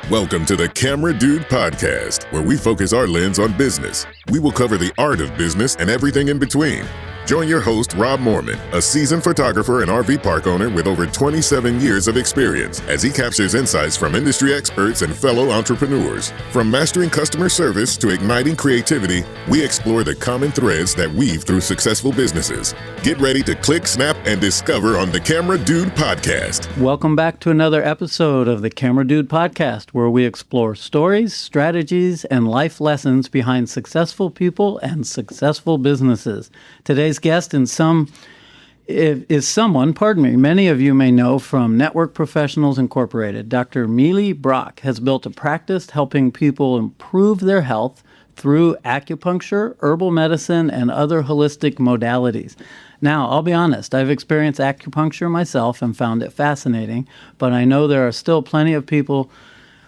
Welcome to the Camera Dude Podcast, where we focus our lens on business. We will cover the art of business and everything in between. Join your host, Rob Moorman, a seasoned photographer and RV park owner with over 27 years of experience, as he captures insights from industry experts and fellow entrepreneurs. From mastering customer service to igniting creativity, we explore the common threads that weave through successful businesses. Get ready to click, snap, and discover on the Camera Dude Podcast. Welcome back to another episode of the Camera Dude Podcast, where we explore stories, strategies, and life lessons behind successful people and successful businesses. Today's guest is someone many of you may know from Network Professionals Incorporated. Dr. Meli Brock has built a practice helping people improve their health through acupuncture, herbal medicine, and other holistic modalities. Now, I'll be honest, I've experienced acupuncture myself and found it fascinating, but I know there are still plenty of people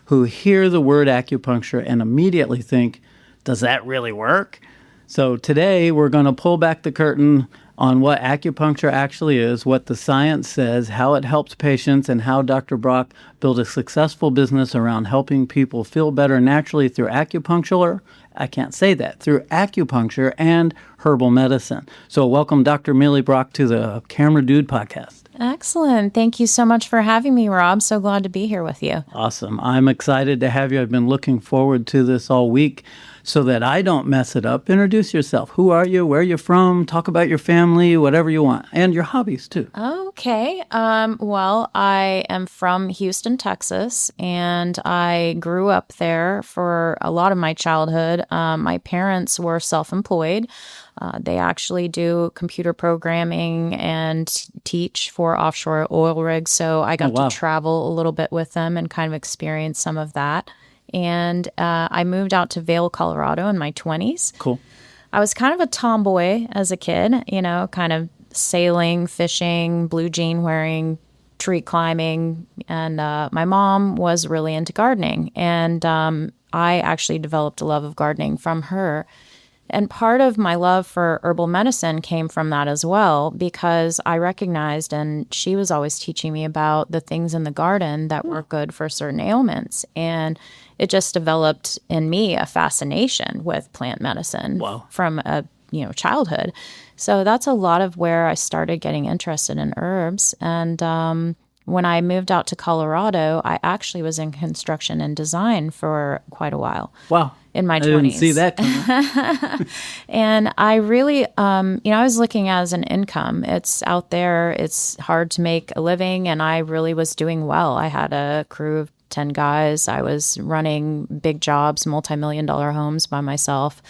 who hear the word acupuncture and immediately think, does that really work? So today we're going to pull back the curtain on what acupuncture actually is, what the science says, how it helps patients, and how Dr. Brock built a successful business around helping people feel better naturally through acupuncture. Through acupuncture and herbal medicine. So welcome Dr. Meli Brock to the Camera Dude Podcast. Excellent. Thank you so much for having me, Rob. So glad to be here with you. Awesome. I'm excited to have you. I've been looking forward to this all week. So that I don't mess it up, introduce yourself. Who are you? Where are you from? Talk about your family, whatever you want, and your hobbies too. Okay. Well, I am from Houston, Texas, and I grew up there for a lot of my childhood. My parents were self-employed. They actually do computer programming and teach for offshore oil rigs. So I got to travel a little bit with them and kind of experience some of that. And I moved out to Vail, Colorado in my 20s. Cool. I was kind of a tomboy as a kid, kind of sailing, fishing, blue jean wearing, tree climbing. And my mom was really into gardening. And I actually developed a love of gardening from her. And part of my love for herbal medicine came from that as well, because I recognized, and she was always teaching me about the things in the garden that were good for certain ailments. And it just developed in me a fascination with plant medicine from a childhood. So that's a lot of where I started getting interested in herbs. And when I moved out to Colorado, I actually was in construction and design for quite a while. Wow. In my 20s. I didn't see that coming. And I really, I was looking as an income. It's out there. It's hard to make a living. And I really was doing well. I had a crew of 10 guys. I was running big jobs, multi-million-dollar homes by myself.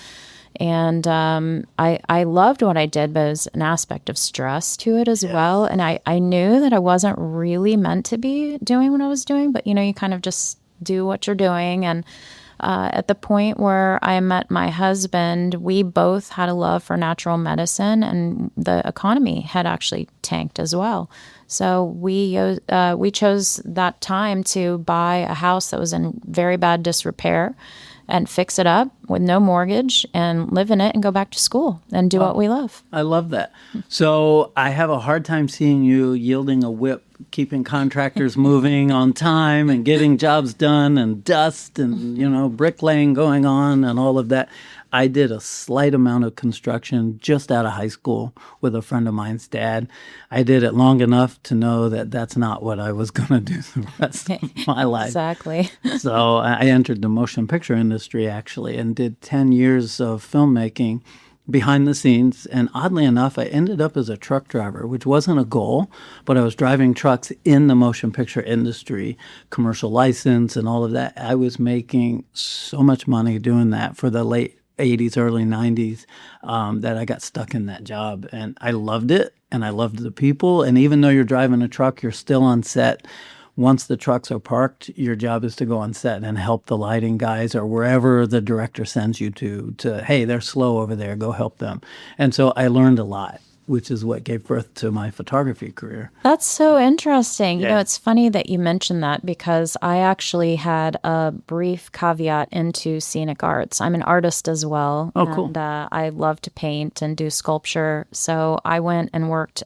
And I loved what I did, but there's an aspect of stress to it as well. And I knew that I wasn't really meant to be doing what I was doing, but, you kind of just do what you're doing. And at the point where I met my husband, we both had a love for natural medicine, and the economy had actually tanked as well. So we chose that time to buy a house that was in very bad disrepair and fix it up with no mortgage and live in it and go back to school and do what we love. I love that. So I have a hard time seeing you yielding a whip, keeping contractors moving on time and getting jobs done, and dust and, bricklaying going on and all of that. I did a slight amount of construction just out of high school with a friend of mine's dad. I did it long enough to know that that's not what I was going to do the rest of my life. Exactly. So I entered the motion picture industry, actually, and did 10 years of filmmaking behind the scenes. And oddly enough, I ended up as a truck driver, which wasn't a goal, but I was driving trucks in the motion picture industry, commercial license and all of that. I was making so much money doing that for the late 80s, early 90s, that I got stuck in that job. And I loved it, and I loved the people. And even though you're driving a truck, you're still on set. Once the trucks are parked, your job is to go on set and help the lighting guys or wherever the director sends you to, hey, they're slow over there, go help them. And so I learned a lot, which is what gave birth to my photography career. That's so interesting. Yeah. It's funny that you mentioned that, because I actually had a brief caveat into scenic arts. I'm an artist as well. Oh, cool. And I love to paint and do sculpture. So I went and worked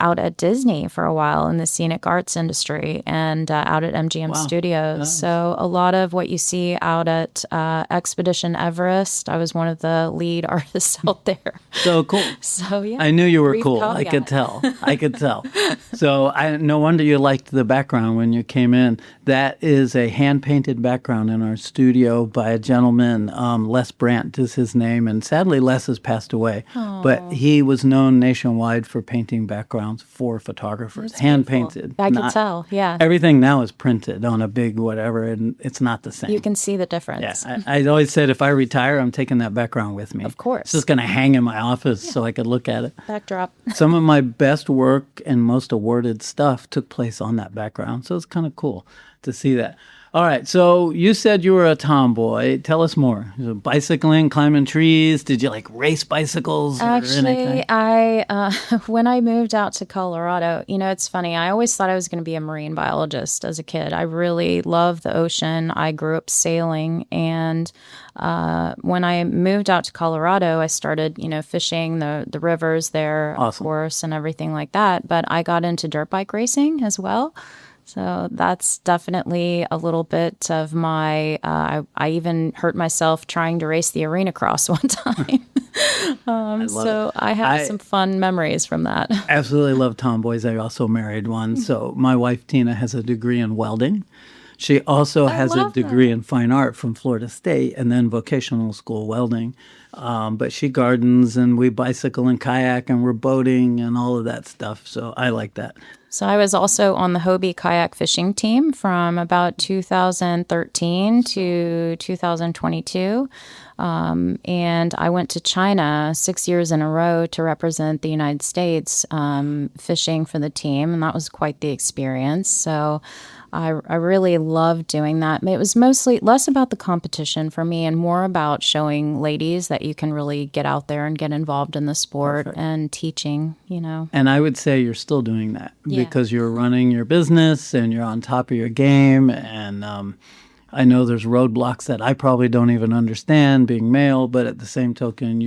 out at Disney for a while in the scenic arts industry and out at MGM Studios. Nice. So a lot of what you see out at Expedition Everest, I was one of the lead artists out there. So cool. So yeah, I knew you were brief cool. caveat. I could tell. I could tell. So no wonder you liked the background when you came in. That is a hand-painted background in our studio by a gentleman. Les Brandt is his name, and sadly Les has passed away. But he was known nationwide for painting backgrounds for photographers, hand-painted. I could tell, yeah. Everything now is printed on a big whatever, and it's not the same. You can see the difference. Yeah, I always said if I retire, I'm taking that background with me. Of course. It's just going to hang in my office so I could look at it. Backdrop. Some of my best work and most awarded stuff took place on that background, so it's kind of cool to see that. All right, so you said you were a tomboy. Tell us more. Bicycling, climbing trees. Did you like race bicycles or anything? Actually, when I moved out to Colorado, it's funny. I always thought I was going to be a marine biologist as a kid. I really love the ocean. I grew up sailing, and when I moved out to Colorado, I started, fishing the rivers there, Awesome. Of course, and everything like that. But I got into dirt bike racing as well. So that's definitely a little bit of my, I even hurt myself trying to race the arena cross one time. I have some fun memories from that. Absolutely love tomboys. I also married one. So my wife, Tina, has a degree in welding. She also has a degree in fine art from Florida State and then vocational school welding. But she gardens and we bicycle and kayak and we're boating and all of that stuff. So I like that. So I was also on the Hobie kayak fishing team from about 2013 to 2022. And I went to China 6 years in a row to represent the United States fishing for the team. And that was quite the experience. So I really loved doing that. It was mostly less about the competition for me and more about showing ladies that you can really get out there and get involved in the sport. Perfect. And teaching, And I would say you're still doing that because you're running your business and you're on top of your game. And I know there's roadblocks that I probably don't even understand being male, but at the same token,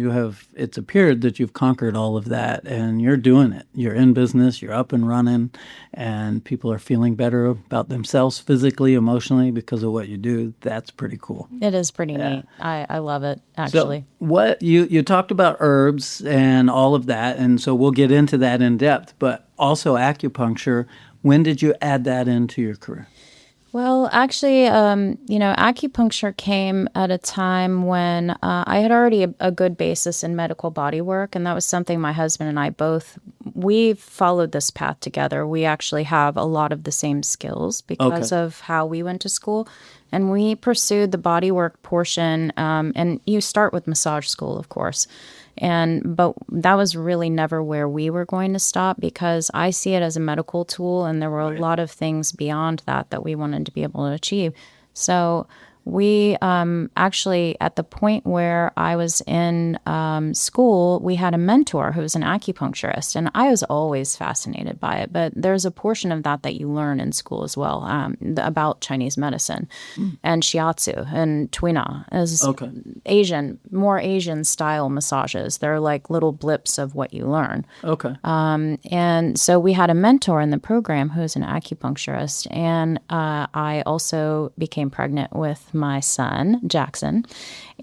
it's appeared that you've conquered all of that and you're doing it. You're in business, you're up and running, and people are feeling better about themselves physically, emotionally because of what you do. That's pretty cool. It is pretty neat. I love it, actually. So what you talked about herbs and all of that, and so we'll get into that in depth, but also acupuncture. When did you add that into your career? Well, actually, acupuncture came at a time when I had already a good basis in medical body work, and that was something my husband and I we followed this path together. We actually have a lot of the same skills because of how we went to school, and we pursued the body work portion, and you start with massage school, of course. But that was really never where we were going to stop because I see it as a medical tool, and there were a lot of things beyond that we wanted to be able to achieve. So we actually, at the point where I was in school, we had a mentor who was an acupuncturist, and I was always fascinated by it. But there's a portion of that you learn in school as well about Chinese medicine and shiatsu and tuina as more Asian style massages. They're like little blips of what you learn. Okay. And so we had a mentor in the program who was an acupuncturist, and I also became pregnant with my son, Jackson.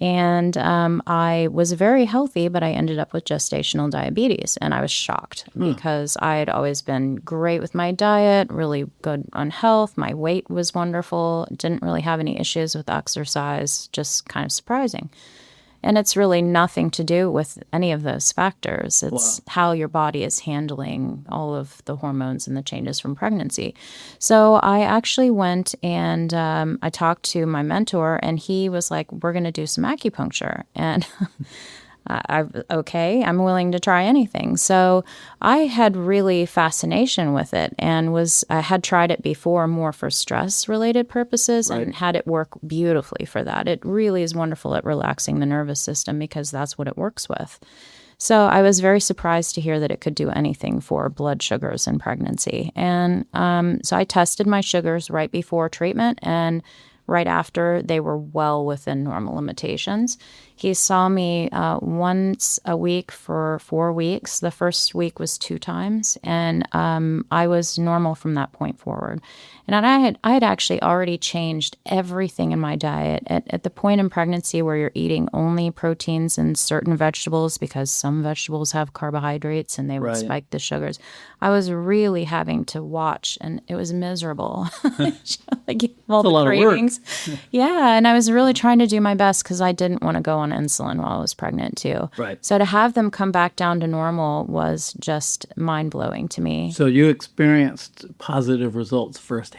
And I was very healthy, but I ended up with gestational diabetes. And I was shocked because I had always been great with my diet, really good on health. My weight was wonderful. Didn't really have any issues with exercise, just kind of surprising. And it's really nothing to do with any of those factors. It's how your body is handling all of the hormones and the changes from pregnancy. So I actually went and I talked to my mentor, and he was like, we're going to do some acupuncture. And I'm willing to try anything. So I had really fascination with it and I had tried it before more for stress-related purposes and had it work beautifully for that. It really is wonderful at relaxing the nervous system because that's what it works with. So I was very surprised to hear that it could do anything for blood sugars in pregnancy. And so I tested my sugars right before treatment, and right after, they were well within normal limitations. He saw me once a week for 4 weeks. The first week was 2 times, and I was normal from that point forward. And I had actually already changed everything in my diet at the point in pregnancy where you're eating only proteins and certain vegetables, because some vegetables have carbohydrates and they would spike the sugars. I was really having to watch, and it was miserable. Like all the cravings. Yeah, and I was really trying to do my best because I didn't want to go on insulin while I was pregnant too. Right. So to have them come back down to normal was just mind-blowing to me. So you experienced positive results firsthand.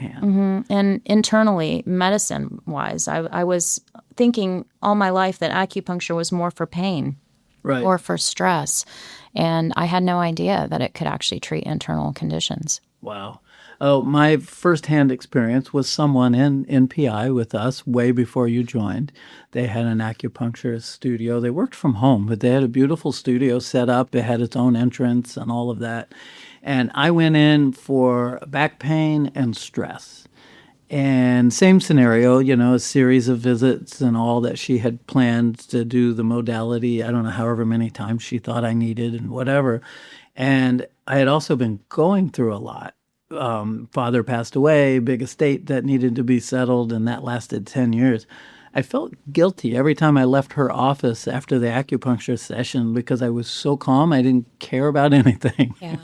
And internally, medicine-wise, I was thinking all my life that acupuncture was more for pain or for stress. And I had no idea that it could actually treat internal conditions. Wow. Oh, my firsthand experience was someone in NPI with us way before you joined. They had an acupuncturist studio. They worked from home, but they had a beautiful studio set up. It had its own entrance and all of that. And I went in for back pain and stress. And same scenario, a series of visits and all that she had planned to do the modality, I don't know, however many times she thought I needed and whatever. And I had also been going through a lot. Father passed away, big estate that needed to be settled, and that lasted 10 years. I felt guilty every time I left her office after the acupuncture session because I was so calm. I didn't care about anything. Yeah.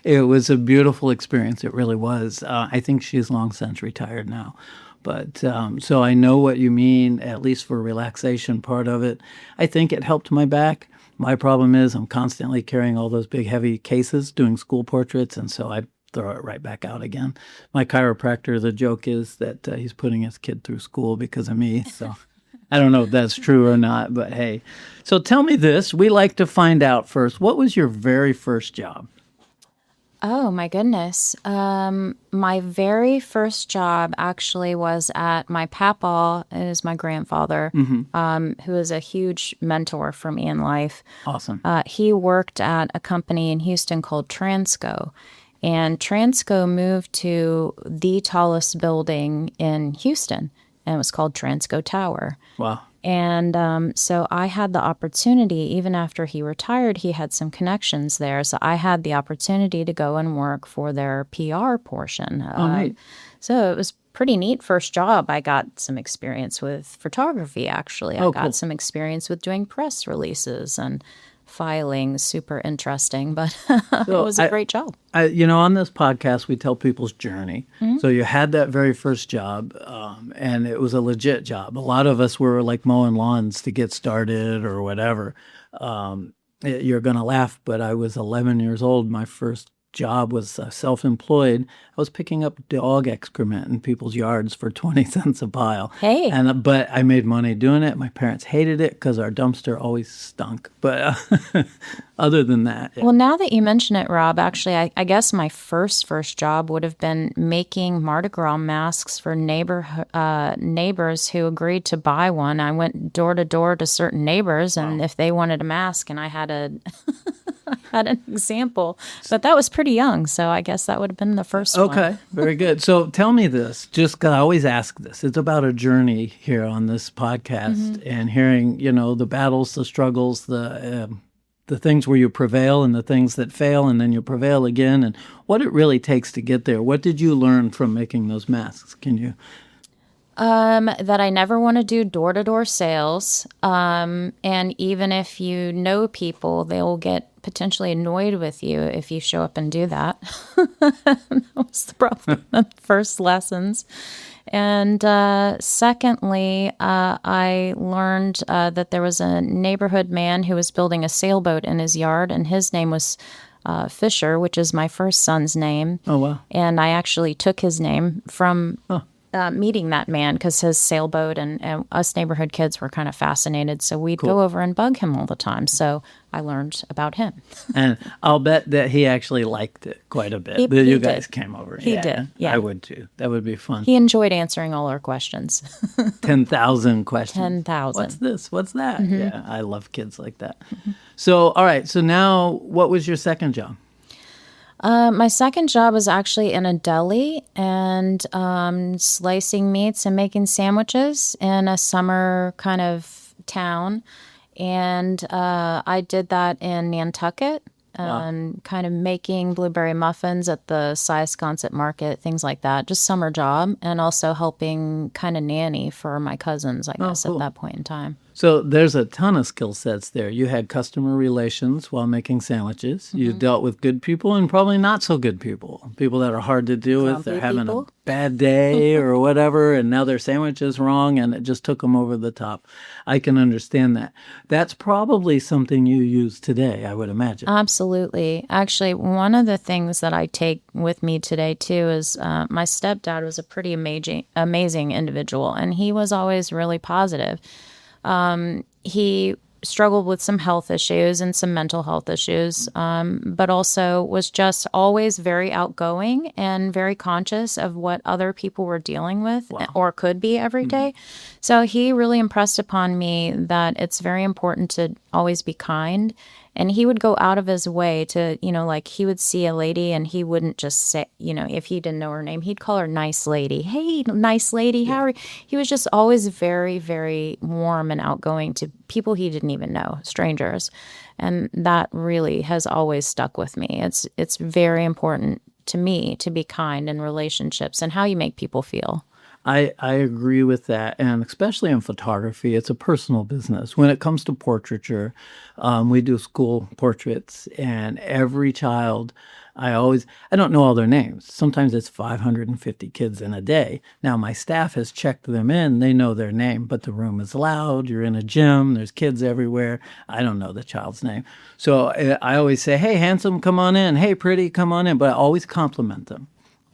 It was a beautiful experience. It really was. I think she's long since retired now. But so I know what you mean, at least for relaxation part of it. I think it helped my back. My problem is I'm constantly carrying all those big, heavy cases, doing school portraits, and so I throw it right back out again. My chiropractor, the joke is that he's putting his kid through school because of me. So I don't know if that's true or not, but hey. So tell me this. We like to find out first. What was your very first job? Oh, my goodness. My very first job actually was at my papa, is my grandfather, who is a huge mentor for me in life. Awesome. He worked at a company in Houston called Transco. And Transco moved to the tallest building in Houston, and it was called Transco Tower. Wow. And so I had the opportunity, even after he retired, he had some connections there. So I had the opportunity to go and work for their PR portion. Neat. So it was pretty neat first job. I got some experience with photography, actually. I got some experience with doing press releases and filing. Super interesting, but it was a great job. On this podcast, we tell people's journey. So you had that very first job, and it was a legit job. A lot of us were like mowing lawns to get started or whatever. You're going to laugh, but I was 11 years old. My first job was self-employed. I was picking up dog excrement in people's yards for 20 cents a pile. Hey. But I made money doing it. My parents hated it because our dumpster always stunk. But other than that. Yeah. Well, now that you mention it, Rob, actually, I guess my first job would have been making Mardi Gras masks for neighbors who agreed to buy one. I went door to door to certain neighbors, and if they wanted a mask, and I had had an example, but that was pretty young, so I guess that would have been the first one. Okay, very good. So tell me this, just because I always ask this. It's about a journey here on this podcast and hearing, the battles, the struggles, the things where you prevail and the things that fail and then you prevail again, and what it really takes to get there. What did you learn from making those masks? Can you... that I never want to do door-to-door sales. And even if you know people, they will get potentially annoyed with you if you show up and do that. That was the problem in the first lessons. And secondly, I learned that there was a neighborhood man who was building a sailboat in his yard, and his name was Fisher, which is my first son's name. Oh, wow. And I actually took his name from... meeting that man because his sailboat and us neighborhood kids were kind of fascinated. So we'd go over and bug him all the time. So I learned about him. And I'll bet that he actually liked it quite a bit. You guys came over. He did. Yeah. I would too. That would be fun. He enjoyed answering all our questions. 10,000 questions. 10,000. What's this? What's that? Yeah, I love kids like that. So, all right. So now, what was your second job? My second job was actually in a deli and slicing meats and making sandwiches in a summer kind of town. And I did that in Nantucket. And kind of making blueberry muffins at the Siasconset market, things like that. Just summer job, and also helping kind of nanny for my cousins, I guess, cool. at that point in time. So there's a ton of skill sets there. You had customer relations while making sandwiches. You dealt with good people and probably not so good people. People that are hard to deal with. They're having a bad day or whatever, and now their sandwich is wrong, and it just took them over the top. I can understand that. That's probably something you use today, I would imagine. Absolutely. Actually, one of the things that I take with me today, too, is my stepdad was a pretty amazing individual, and he was always really positive. He struggled with some health issues and some mental health issues, but also was just always very outgoing and very conscious of what other people were dealing with or could be every day. So he really impressed upon me that it's very important to always be kind. And he would go out of his way to, like he would see a lady and he wouldn't just say, if he didn't know her name, he'd call her nice lady. Hey, nice lady, how are you? He was just always very, very warm and outgoing to people he didn't even know, strangers. And that really has always stuck with me. It's very important to me to be kind in relationships and how you make people feel. I agree with that, and especially in photography, it's a personal business. When it comes to portraiture, we do school portraits, and every child, I don't know all their names. Sometimes it's 550 kids in a day. Now, my staff has checked them in. They know their name, but the room is loud. You're in a gym. There's kids everywhere. I don't know the child's name. So I always say, hey, handsome, come on in. Hey, pretty, come on in. But I always compliment them.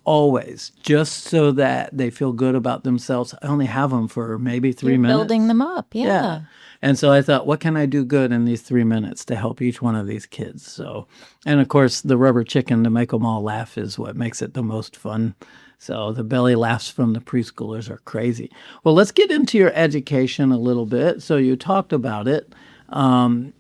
Always, just so that they feel good about themselves. I only have them for maybe 3 minutes. Building them up, yeah. And so I thought, what can I do good in these 3 minutes to help each one of these kids? So, and of course, the rubber chicken to make them all laugh is what makes it the most fun. So the belly laughs from the preschoolers are crazy. Well, let's get into your education a little bit. So you talked about it, and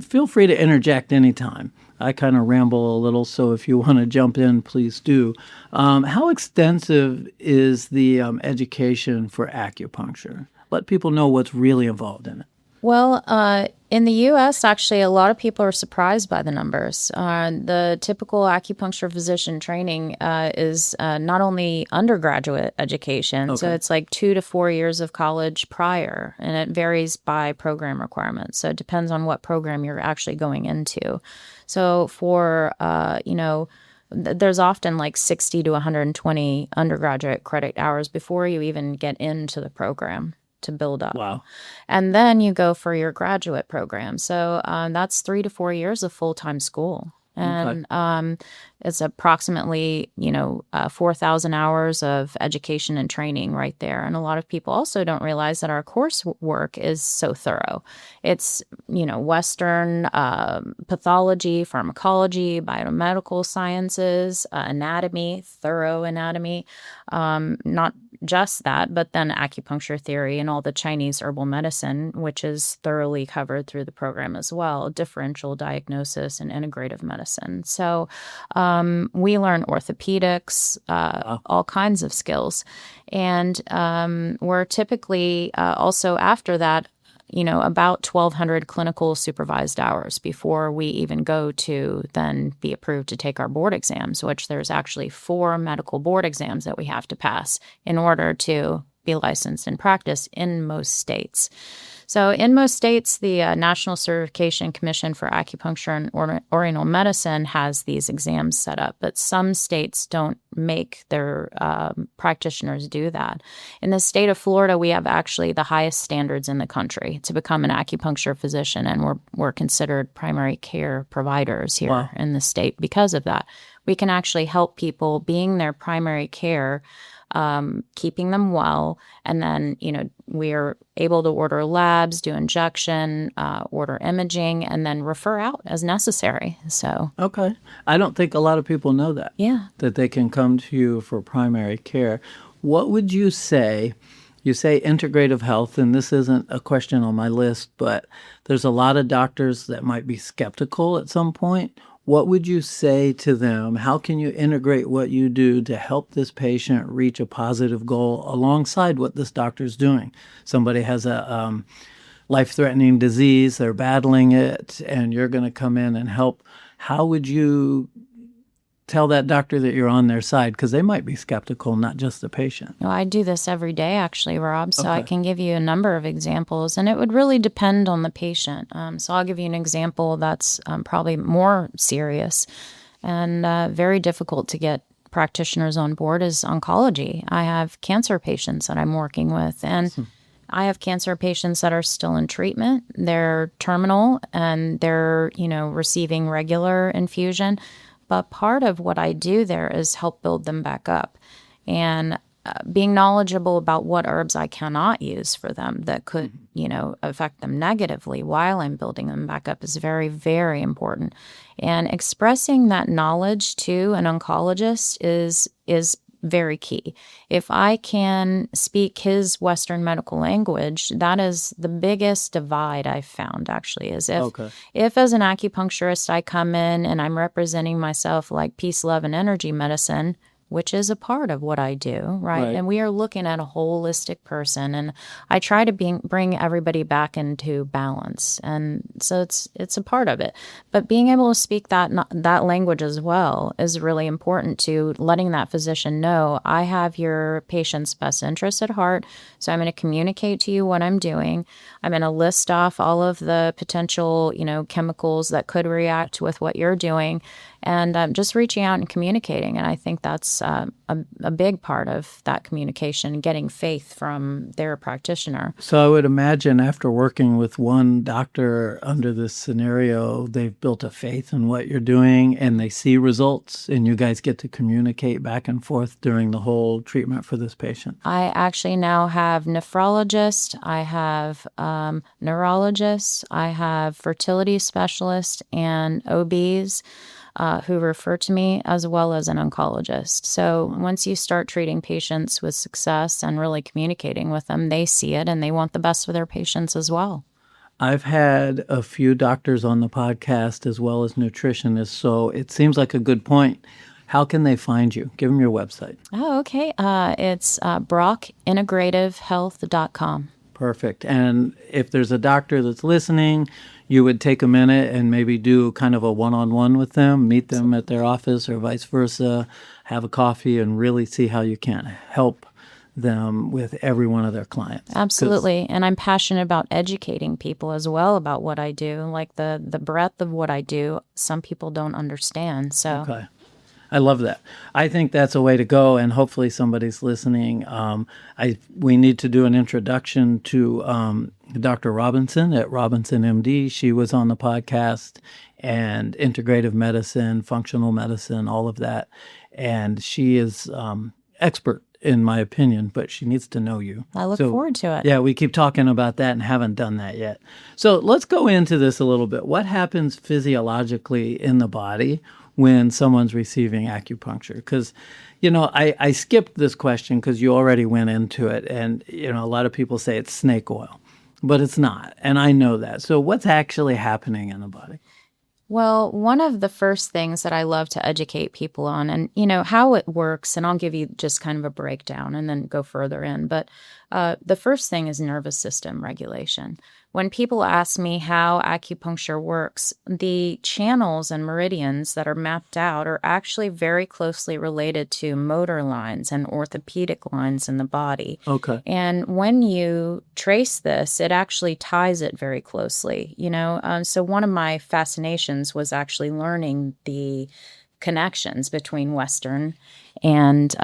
feel free to interject anytime. I kind of ramble a little, so if you want to jump in, please do. How extensive is the education for acupuncture? Let people know what's really involved in it. Well, in the U.S., actually, a lot of people are surprised by the numbers. The typical acupuncture physician training is not only undergraduate education, so it's like 2 to 4 years of college prior, and it varies by program requirements. So it depends on what program you're actually going into. So for, there's often like 60 to 120 undergraduate credit hours before you even get into the program to build up. Wow. And then you go for your graduate program. So that's 3 to 4 years of full-time school. And it's approximately, 4,000 hours of education and training right there. And a lot of people also don't realize that our coursework is so thorough. It's, Western pathology, pharmacology, biomedical sciences, anatomy, thorough anatomy, not just that, but then acupuncture theory and all the Chinese herbal medicine, which is thoroughly covered through the program as well, differential diagnosis and integrative medicine. So we learn orthopedics, all kinds of skills. And we're typically also after that, about 1,200 clinical supervised hours before we even go to then be approved to take our board exams, which there's actually 4 medical board exams that we have to pass in order to be licensed in practice in most states. So in most states, the National Certification Commission for Acupuncture and Oriental Medicine has these exams set up, but some states don't make their practitioners do that. In the state of Florida, we have actually the highest standards in the country to become an acupuncture physician, and we're considered primary care providers here in the state because of that. We can actually help people being their primary care, keeping them well, and then, we're able to order labs, do injection, order imaging, and then refer out as necessary. So okay, I don't think a lot of people know that. Yeah, that they can come to you for primary care. What would you say? You say integrative health, and this isn't a question on my list, but there's a lot of doctors that might be skeptical at some point. what would you say to them? How can you integrate what you do to help this patient reach a positive goal alongside what this doctor's doing? Somebody has a life-threatening disease, they're battling it, and you're going to come in and help. How would you tell that doctor that you're on their side? Because they might be skeptical, not just the patient. I do this every day, actually, Rob, so Okay. I can give you a number of examples, and it would really depend on the patient. So I'll give you an example that's probably more serious and very difficult to get practitioners on board is oncology. I have cancer patients that I'm working with, and I have cancer patients that are still in treatment. They're terminal, and they're, receiving regular infusion. But part of what I do there is help build them back up. And being knowledgeable about what herbs I cannot use for them that could, affect them negatively while I'm building them back up is very, very important. And expressing that knowledge to an oncologist is very key. If I can speak his Western medical language, that is the biggest divide I've found, actually, is if as an acupuncturist I come in and I'm representing myself like peace, love, and energy medicine, which is a part of what I do, right? And we are looking at a holistic person, and I try to bring everybody back into balance, and so it's a part of it. But being able to speak that language as well is really important to letting that physician know I have your patient's best interest at heart, so I'm going to communicate to you what I'm doing. I'm going to list off all of the potential, chemicals that could react with what you're doing, and just reaching out and communicating. And I think that's a big part of that communication, getting faith from their practitioner. So I would imagine after working with one doctor under this scenario, they've built a faith in what you're doing and they see results, and you guys get to communicate back and forth during the whole treatment for this patient. I actually now have nephrologists, I have neurologists, I have fertility specialists and OBs who refer to me, as well as an oncologist. So once you start treating patients with success and really communicating with them, they see it and they want the best for their patients as well. I've had a few doctors on the podcast as well as nutritionists, so it seems like a good point. How can they find you? Give them your website. Oh, okay. It's brockintegrativehealth.com. Perfect. And if there's a doctor that's listening, you would take a minute and maybe do kind of a one-on-one with them, meet them at their office or vice versa, have a coffee, and really see how you can help them with every one of their clients. Absolutely. And I'm passionate about educating people as well about what I do. Like the breadth of what I do, some people don't understand. So. Okay. I love that. I think that's a way to go, and hopefully somebody's listening. We need to do an introduction to Dr. Robinson at Robinson MD. She was on the podcast, and integrative medicine, functional medicine, all of that. And she is expert, in my opinion, but she needs to know you. I look forward to it. Yeah, we keep talking about that and haven't done that yet. So let's go into this a little bit. What happens physiologically in the body when someone's receiving acupuncture? Because, I skipped this question because you already went into it. And, a lot of people say it's snake oil, but it's not. And I know that. So what's actually happening in the body? Well, one of the first things that I love to educate people on, and how it works, and I'll give you just kind of a breakdown and then go further in. But the first thing is nervous system regulation. When people ask me how acupuncture works, the channels and meridians that are mapped out are actually very closely related to motor lines and orthopedic lines in the body. Okay. And when you trace this, it actually ties it very closely, So one of my fascinations was actually learning the connections between Western and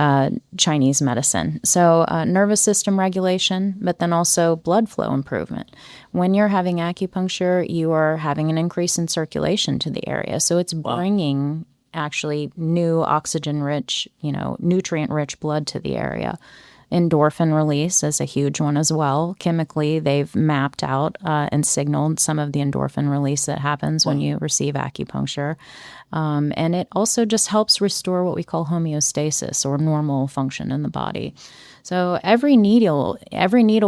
Chinese medicine. So nervous system regulation, but then also blood flow improvement. When you're having acupuncture, you are having an increase in circulation to the area. So it's bringing actually new oxygen-rich, nutrient-rich blood to the area. Endorphin release is a huge one as well. Chemically, they've mapped out and signaled some of the endorphin release that happens when you receive acupuncture. And it also just helps restore what we call homeostasis, or normal function in the body. So every needle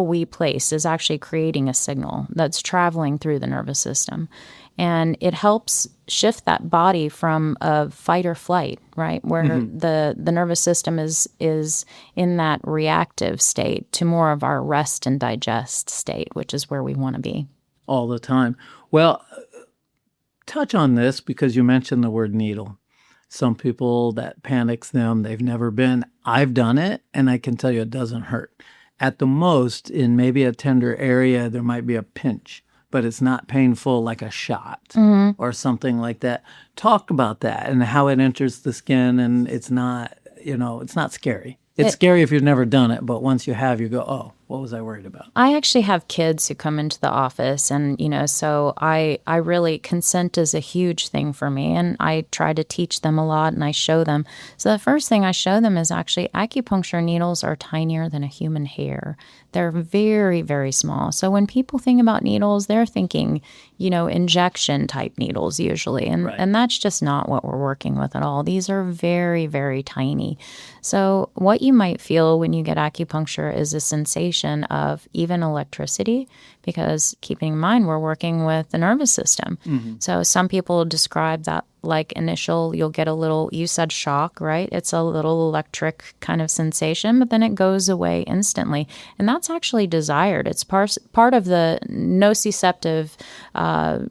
we place is actually creating a signal that's traveling through the nervous system. And it helps shift that body from a fight or flight, right? Where the nervous system is in that reactive state to more of our rest and digest state, which is where we want to be. All the time. Well, touch on this because you mentioned the word needle. Some people, that panics them. They've never been. I've done it, and I can tell you it doesn't hurt. At the most, in maybe a tender area, there might be a pinch, but it's not painful like a shot or something like that. Talk about that and how it enters the skin, and it's not, it's not scary. It's scary if you've never done it, but once you have, you go, oh, what was I worried about? I actually have kids who come into the office, and, so I really, consent is a huge thing for me, and I try to teach them a lot, and I show them. So the first thing I show them is actually acupuncture needles are tinier than a human hair. They're very, very small. So when people think about needles, they're thinking, injection type needles usually. And that's just not what we're working with at all. These are very, very tiny. So what you might feel when you get acupuncture is a sensation of even electricity, because keeping in mind, we're working with the nervous system. So some people describe that like initial, you'll get a little, you said shock, right? It's a little electric kind of sensation, but then it goes away instantly. And that's actually desired. It's part of the nociceptive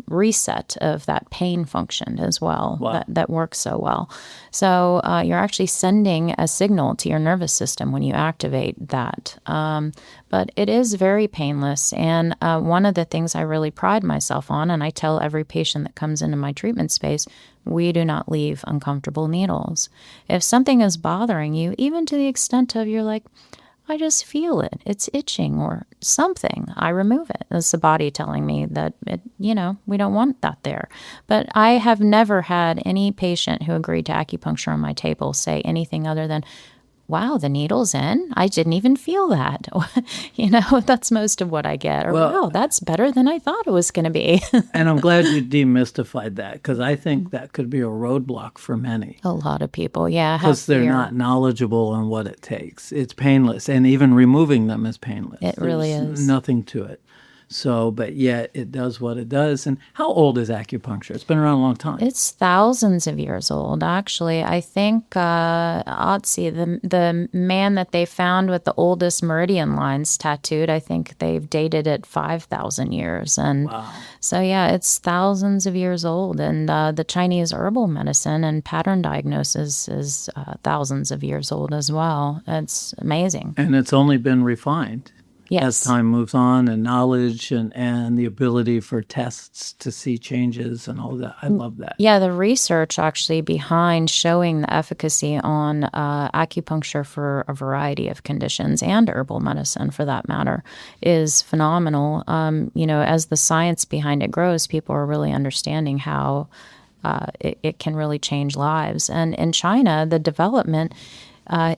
reset of that pain function as well. Wow. That works so well. So you're actually sending a signal to your nervous system when you activate that. But it is very painless. And one of the things I really pride myself on, and I tell every patient that comes into my treatment space, we do not leave uncomfortable needles. If something is bothering you, even to the extent of you're like, I just feel it, it's itching or something, I remove it. It's the body telling me that, we don't want that there. But I have never had any patient who agreed to acupuncture on my table say anything other than, wow, the needle's in? I didn't even feel that. That's most of what I get. Or, wow, that's better than I thought it was going to be. And I'm glad you demystified that, because I think that could be a roadblock for many. A lot of people, yeah. Because they're not knowledgeable on what it takes. It's painless. And even removing them is painless. It really is. Nothing to it. So, but yet it does what it does. And how old is acupuncture? It's been around a long time. It's thousands of years old, actually. I think, let's see, the man that they found with the oldest meridian lines tattooed, I think they've dated it 5,000 years. And wow. So, yeah, it's thousands of years old. And the Chinese herbal medicine and pattern diagnosis is thousands of years old as well. It's amazing. And it's only been refined. Yes. As time moves on, and knowledge and the ability for tests to see changes and all that. I love that. Yeah, the research actually behind showing the efficacy on acupuncture for a variety of conditions, and herbal medicine for that matter, is phenomenal. As the science behind it grows, people are really understanding how it can really change lives. And in China, the development,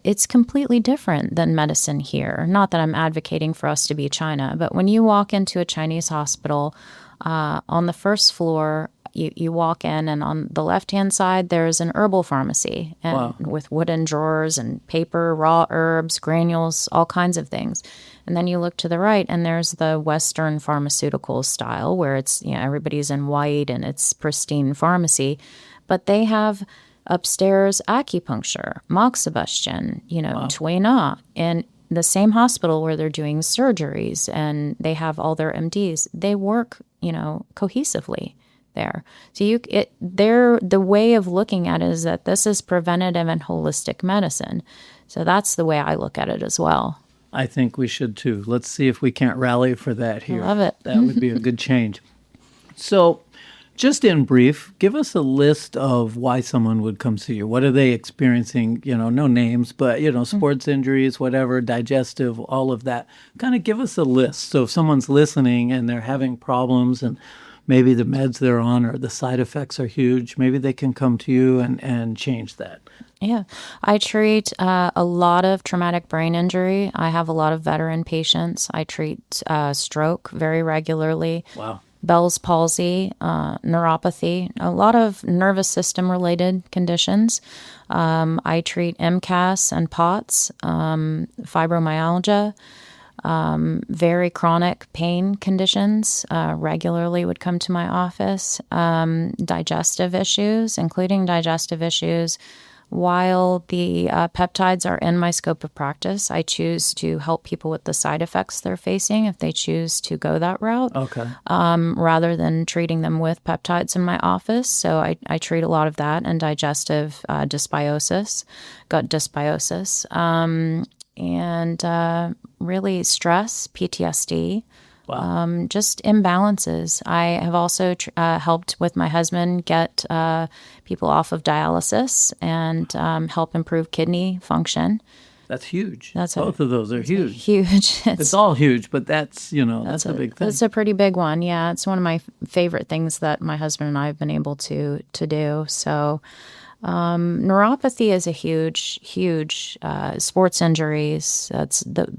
it's completely different than medicine here. Not that I'm advocating for us to be China, but when you walk into a Chinese hospital, on the first floor, you walk in, and on the left-hand side, there's an herbal pharmacy with wooden drawers and paper, raw herbs, granules, all kinds of things. And then you look to the right, and there's the Western pharmaceutical style where it's, everybody's in white and it's pristine pharmacy. But they have upstairs acupuncture, moxibustion, Tui Na, in the same hospital where they're doing surgeries, and they have all their MDs. They work, cohesively there. So the way of looking at it is that this is preventative and holistic medicine. So that's the way I look at it as well. I think we should too. Let's see if we can't rally for that here. I love it. That would be a good change. So, just in brief, give us a list of why someone would come see you. What are they experiencing? No names, but, sports injuries, whatever, digestive, all of that. Kind of give us a list. So if someone's listening and they're having problems, and maybe the meds they're on or the side effects are huge, maybe they can come to you and change that. Yeah. I treat a lot of traumatic brain injury. I have a lot of veteran patients. I treat stroke very regularly. Wow. Bell's palsy, neuropathy, a lot of nervous system related conditions. I treat MCAS and POTS, fibromyalgia, very chronic pain conditions regularly would come to my office, digestive issues, including digestive issues. While the peptides are in my scope of practice, I choose to help people with the side effects they're facing if they choose to go that route, rather than treating them with peptides in my office. So I treat a lot of that and digestive dysbiosis, gut dysbiosis, and really stress, PTSD. Wow. Just imbalances. I have also helped with my husband get people off of dialysis and help improve kidney function. That's huge. Both of those are huge. Huge. It's all huge, but that's a big thing. It's a pretty big one. Yeah, it's one of my favorite things that my husband and I have been able to do. So neuropathy is a huge sports injuries.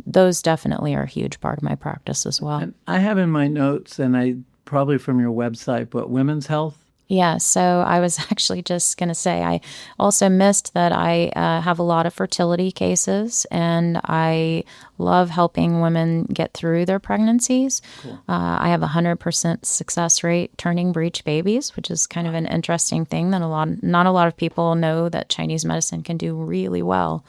Those definitely are a huge part of my practice as well. And I have in my notes, and I probably from your website, but women's health. Yeah, so I was actually just going to say I also missed that I have a lot of fertility cases, and I love helping women get through their pregnancies. Cool. I have a 100% success rate turning breech babies, which is kind of an interesting thing that not a lot of people know that Chinese medicine can do really well.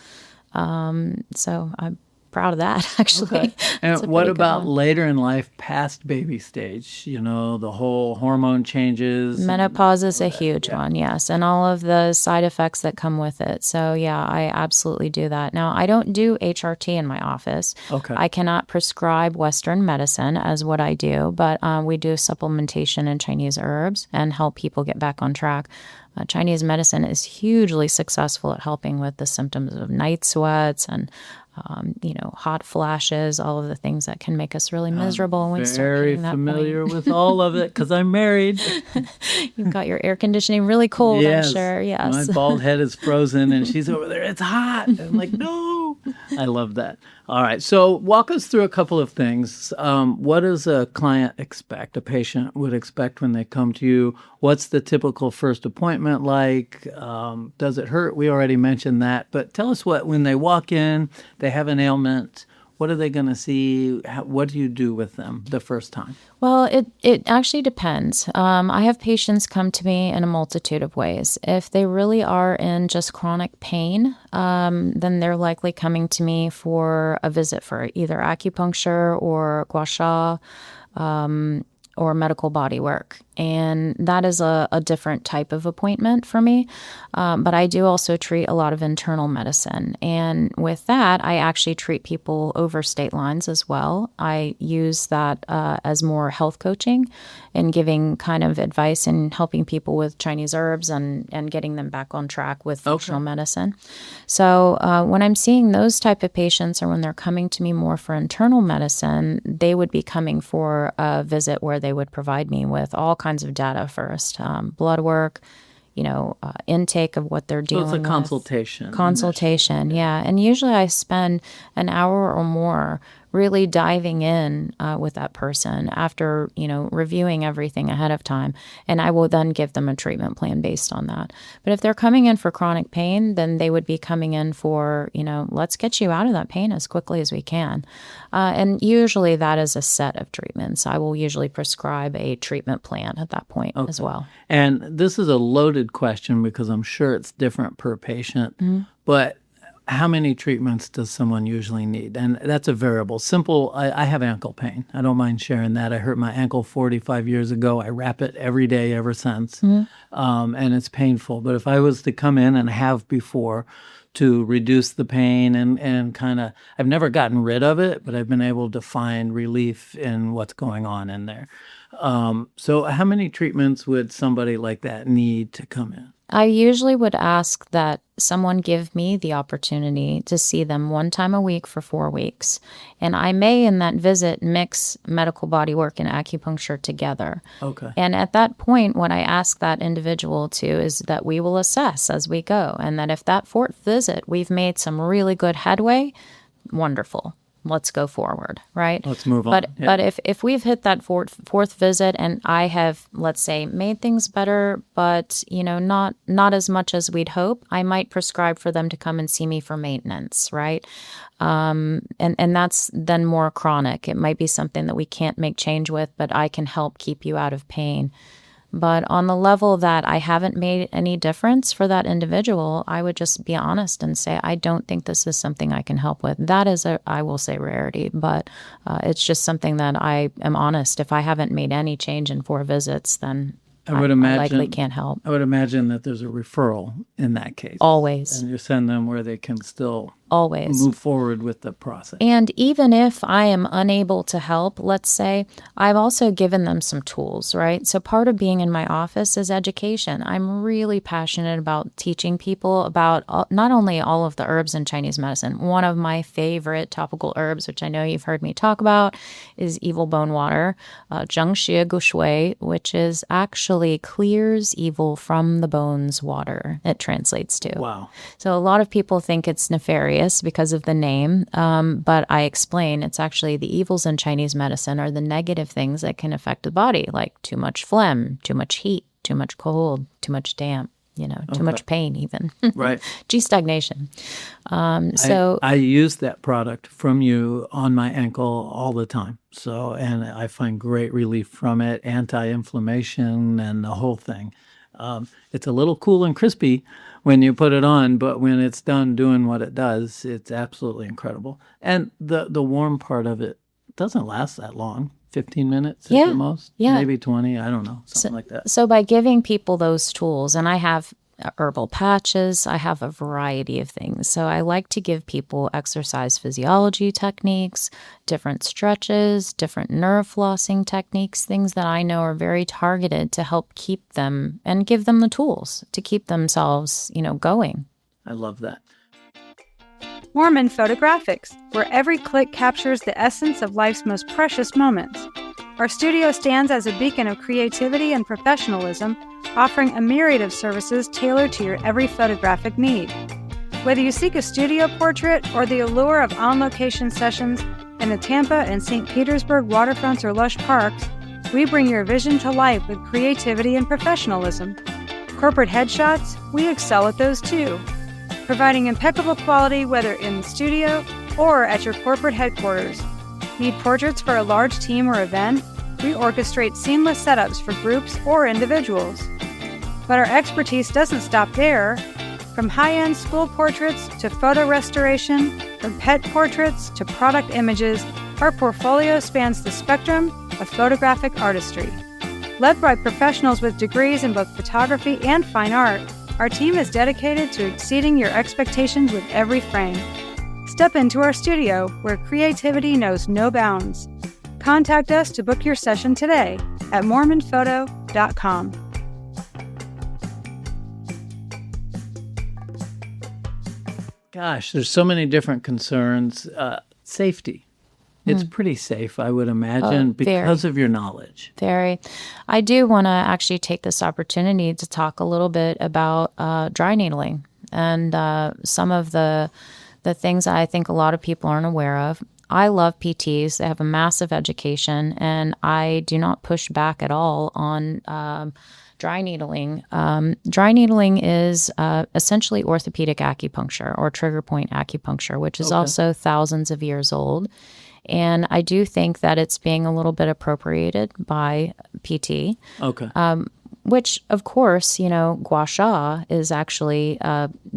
So I'm proud of that, actually. Okay. And what about later in life, past baby stage? The whole hormone changes. Menopause is a huge one, yes, and all of the side effects that come with it. So, yeah, I absolutely do that. Now, I don't do HRT in my office. Okay. I cannot prescribe Western medicine as what I do, but we do supplementation in Chinese herbs and help people get back on track. Chinese medicine is hugely successful at helping with the symptoms of night sweats and hot flashes, all of the things that can make us really miserable when we start hitting that point. Very familiar with all of it because I'm married. You've got your air conditioning really cold, yes. I'm sure. Yes. My bald head is frozen and she's over there. It's hot. And I'm like, no. I love that. All right. So walk us through a couple of things. What does a client expect, a patient would expect when they come to you? What's the typical first appointment like? Does it hurt? We already mentioned that. But tell us when they walk in, they have an ailment. What are they going to see? What do you do with them the first time? Well, it actually depends. I have patients come to me in a multitude of ways. If they really are in just chronic pain, then they're likely coming to me for a visit for either acupuncture or gua sha, or medical body work. And that is a different type of appointment for me. But I do also treat a lot of internal medicine. And with that, I actually treat people over state lines as well. I use that as more health coaching and giving kind of advice and helping people with Chinese herbs and getting them back on track with functional medicine. So when I'm seeing those type of patients, or when they're coming to me more for internal medicine, they would be coming for a visit where they would provide me with all kinds of data first, blood work, intake of what they're dealing with. So it's a consultation. Consultation, yeah. And usually I spend an hour or more really diving in with that person after, reviewing everything ahead of time. And I will then give them a treatment plan based on that. But if they're coming in for chronic pain, then they would be coming in for, let's get you out of that pain as quickly as we can. And usually that is a set of treatments. I will usually prescribe a treatment plan at that point as well. And this is a loaded question because I'm sure it's different per patient. Mm-hmm. But how many treatments does someone usually need? And that's a variable. Simple, I have ankle pain. I don't mind sharing that. I hurt my ankle 45 years ago. I wrap it every day ever since. Mm-hmm. And it's painful. But if I was to come in and have before to reduce the pain and kind of, I've never gotten rid of it, but I've been able to find relief in what's going on in there. So how many treatments would somebody like that need to come in? I usually would ask that someone give me the opportunity to see them one time a week for 4 weeks. And I may, in that visit, mix medical body work and acupuncture together. Okay. And at that point, what I ask that individual to is that we will assess as we go. And that if that fourth visit, we've made some really good headway, wonderful. let's go forward, right? Let's move on. But if we've hit that fourth visit and I have, let's say, made things better, but not as much as we'd hope, I might prescribe for them to come and see me for maintenance, right? And that's then more chronic. It might be something that we can't make change with, but I can help keep you out of pain. But on the level that I haven't made any difference for that individual, I would just be honest and say, I don't think this is something I can help with. That is I will say, rarity, but it's just something that I am honest. If I haven't made any change in 4 visits, then I likely can't help. I would imagine that there's a referral in that case. Always. And you send them where they can still always move forward with the process. And even if I am unable to help, let's say, I've also given them some tools, right? So part of being in my office is education. I'm really passionate about teaching people about not only all of the herbs in Chinese medicine. One of my favorite topical herbs, which I know you've heard me talk about, is evil bone water, zheng xie gu shui, which is actually clears evil from the bones water, it translates to. Wow. So a lot of people think it's nefarious because of the name, but I explain it's actually the evils in Chinese medicine are the negative things that can affect the body, like too much phlegm, too much heat, too much cold, too much damp, too much pain even. Right. G stagnation. I use that product from you on my ankle all the time. And I find great relief from it, anti-inflammation and the whole thing. It's a little cool and crispy when you put it on, but when it's done doing what it does, it's absolutely incredible. And the warm part of it doesn't last that long, 15 minutes at the most, maybe 20, I don't know, something like that. So by giving people those tools, and I have herbal patches, I have a variety of things. So I like to give people exercise physiology techniques, different stretches, different nerve flossing techniques, things that I know are very targeted to help keep them and give them the tools to keep themselves, going. I love that. Moorman Photographics, where every click captures the essence of life's most precious moments. Our studio stands as a beacon of creativity and professionalism, offering a myriad of services tailored to your every photographic need. Whether you seek a studio portrait or the allure of on-location sessions in the Tampa and St. Petersburg waterfronts or lush parks, we bring your vision to life with creativity and professionalism. Corporate headshots, we excel at those too, providing impeccable quality whether in the studio or at your corporate headquarters. Need portraits for a large team or event? We orchestrate seamless setups for groups or individuals. But our expertise doesn't stop there. From high-end school portraits to photo restoration, from pet portraits to product images, our portfolio spans the spectrum of photographic artistry. Led by professionals with degrees in both photography and fine art, our team is dedicated to exceeding your expectations with every frame. Step into our studio where creativity knows no bounds. Contact us to book your session today at moormanphoto.com. Gosh, there's so many different concerns. Safety. It's pretty safe, I would imagine, because of your knowledge. Very. I do want to actually take this opportunity to talk a little bit about dry needling and some of the things that I think a lot of people aren't aware of. I love PTs. They have a massive education, and I do not push back at all on dry needling. Dry needling is essentially orthopedic acupuncture or trigger point acupuncture, which is also thousands of years old. And I do think that it's being a little bit appropriated by PT. Okay. Which, of course, gua sha is actually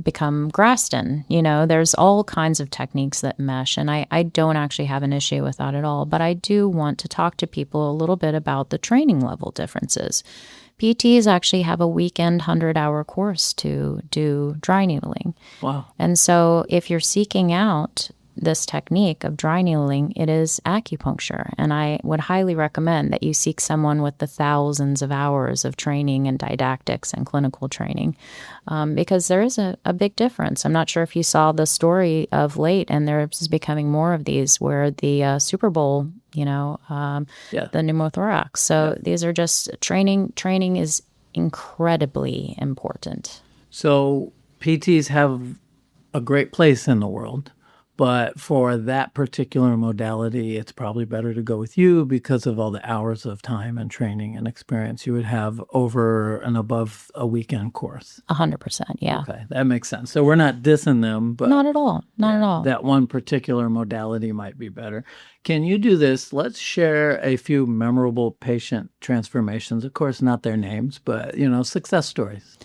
become Graston. There's all kinds of techniques that mesh, and I don't actually have an issue with that at all. But I do want to talk to people a little bit about the training level differences. PTs actually have a weekend 100-hour course to do dry needling. Wow. And so if you're seeking out this technique of dry needling, it is acupuncture. And I would highly recommend that you seek someone with the thousands of hours of training and didactics and clinical training, because there is a big difference. I'm not sure if you saw the story of late, and there's becoming more of these where the Super Bowl, the pneumothorax. So these are just training. Training is incredibly important. So PTs have a great place in the world. But for that particular modality, it's probably better to go with you because of all the hours of time and training and experience you would have over and above a weekend course. 100%, yeah. Okay, that makes sense. So we're not dissing them, but Not at all. Not at all. that one particular modality might be better. Can you do this? Let's share a few memorable patient transformations. Of course, not their names, but, success stories.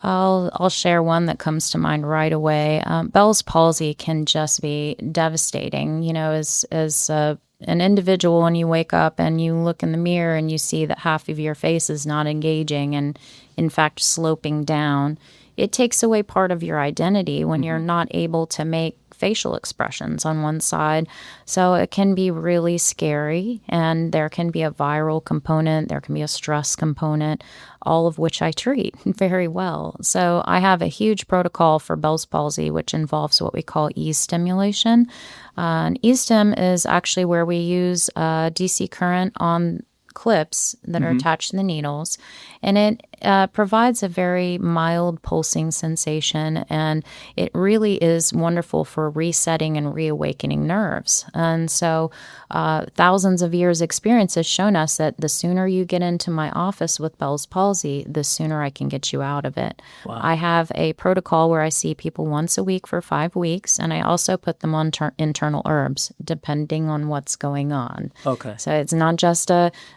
I'll share one that comes to mind right away. Bell's palsy can just be devastating. As an individual, when you wake up and you look in the mirror and you see that half of your face is not engaging and, in fact, sloping down, it takes away part of your identity when you're not able to make facial expressions on one side. So it can be really scary, and there can be a viral component, there can be a stress component, all of which I treat very well. So I have a huge protocol for Bell's palsy, which involves what we call e-stimulation. And e-stim is actually where we use DC current on clips that are attached to the needles, and it provides a very mild pulsing sensation, and it really is wonderful for resetting and reawakening nerves. And so thousands of years experience has shown us that the sooner you get into my office with Bell's palsy, the sooner I can get you out of it. Wow. I have a protocol where I see people once a week for 5 weeks, and I also put them on internal herbs depending on what's going on. Okay. So it's not just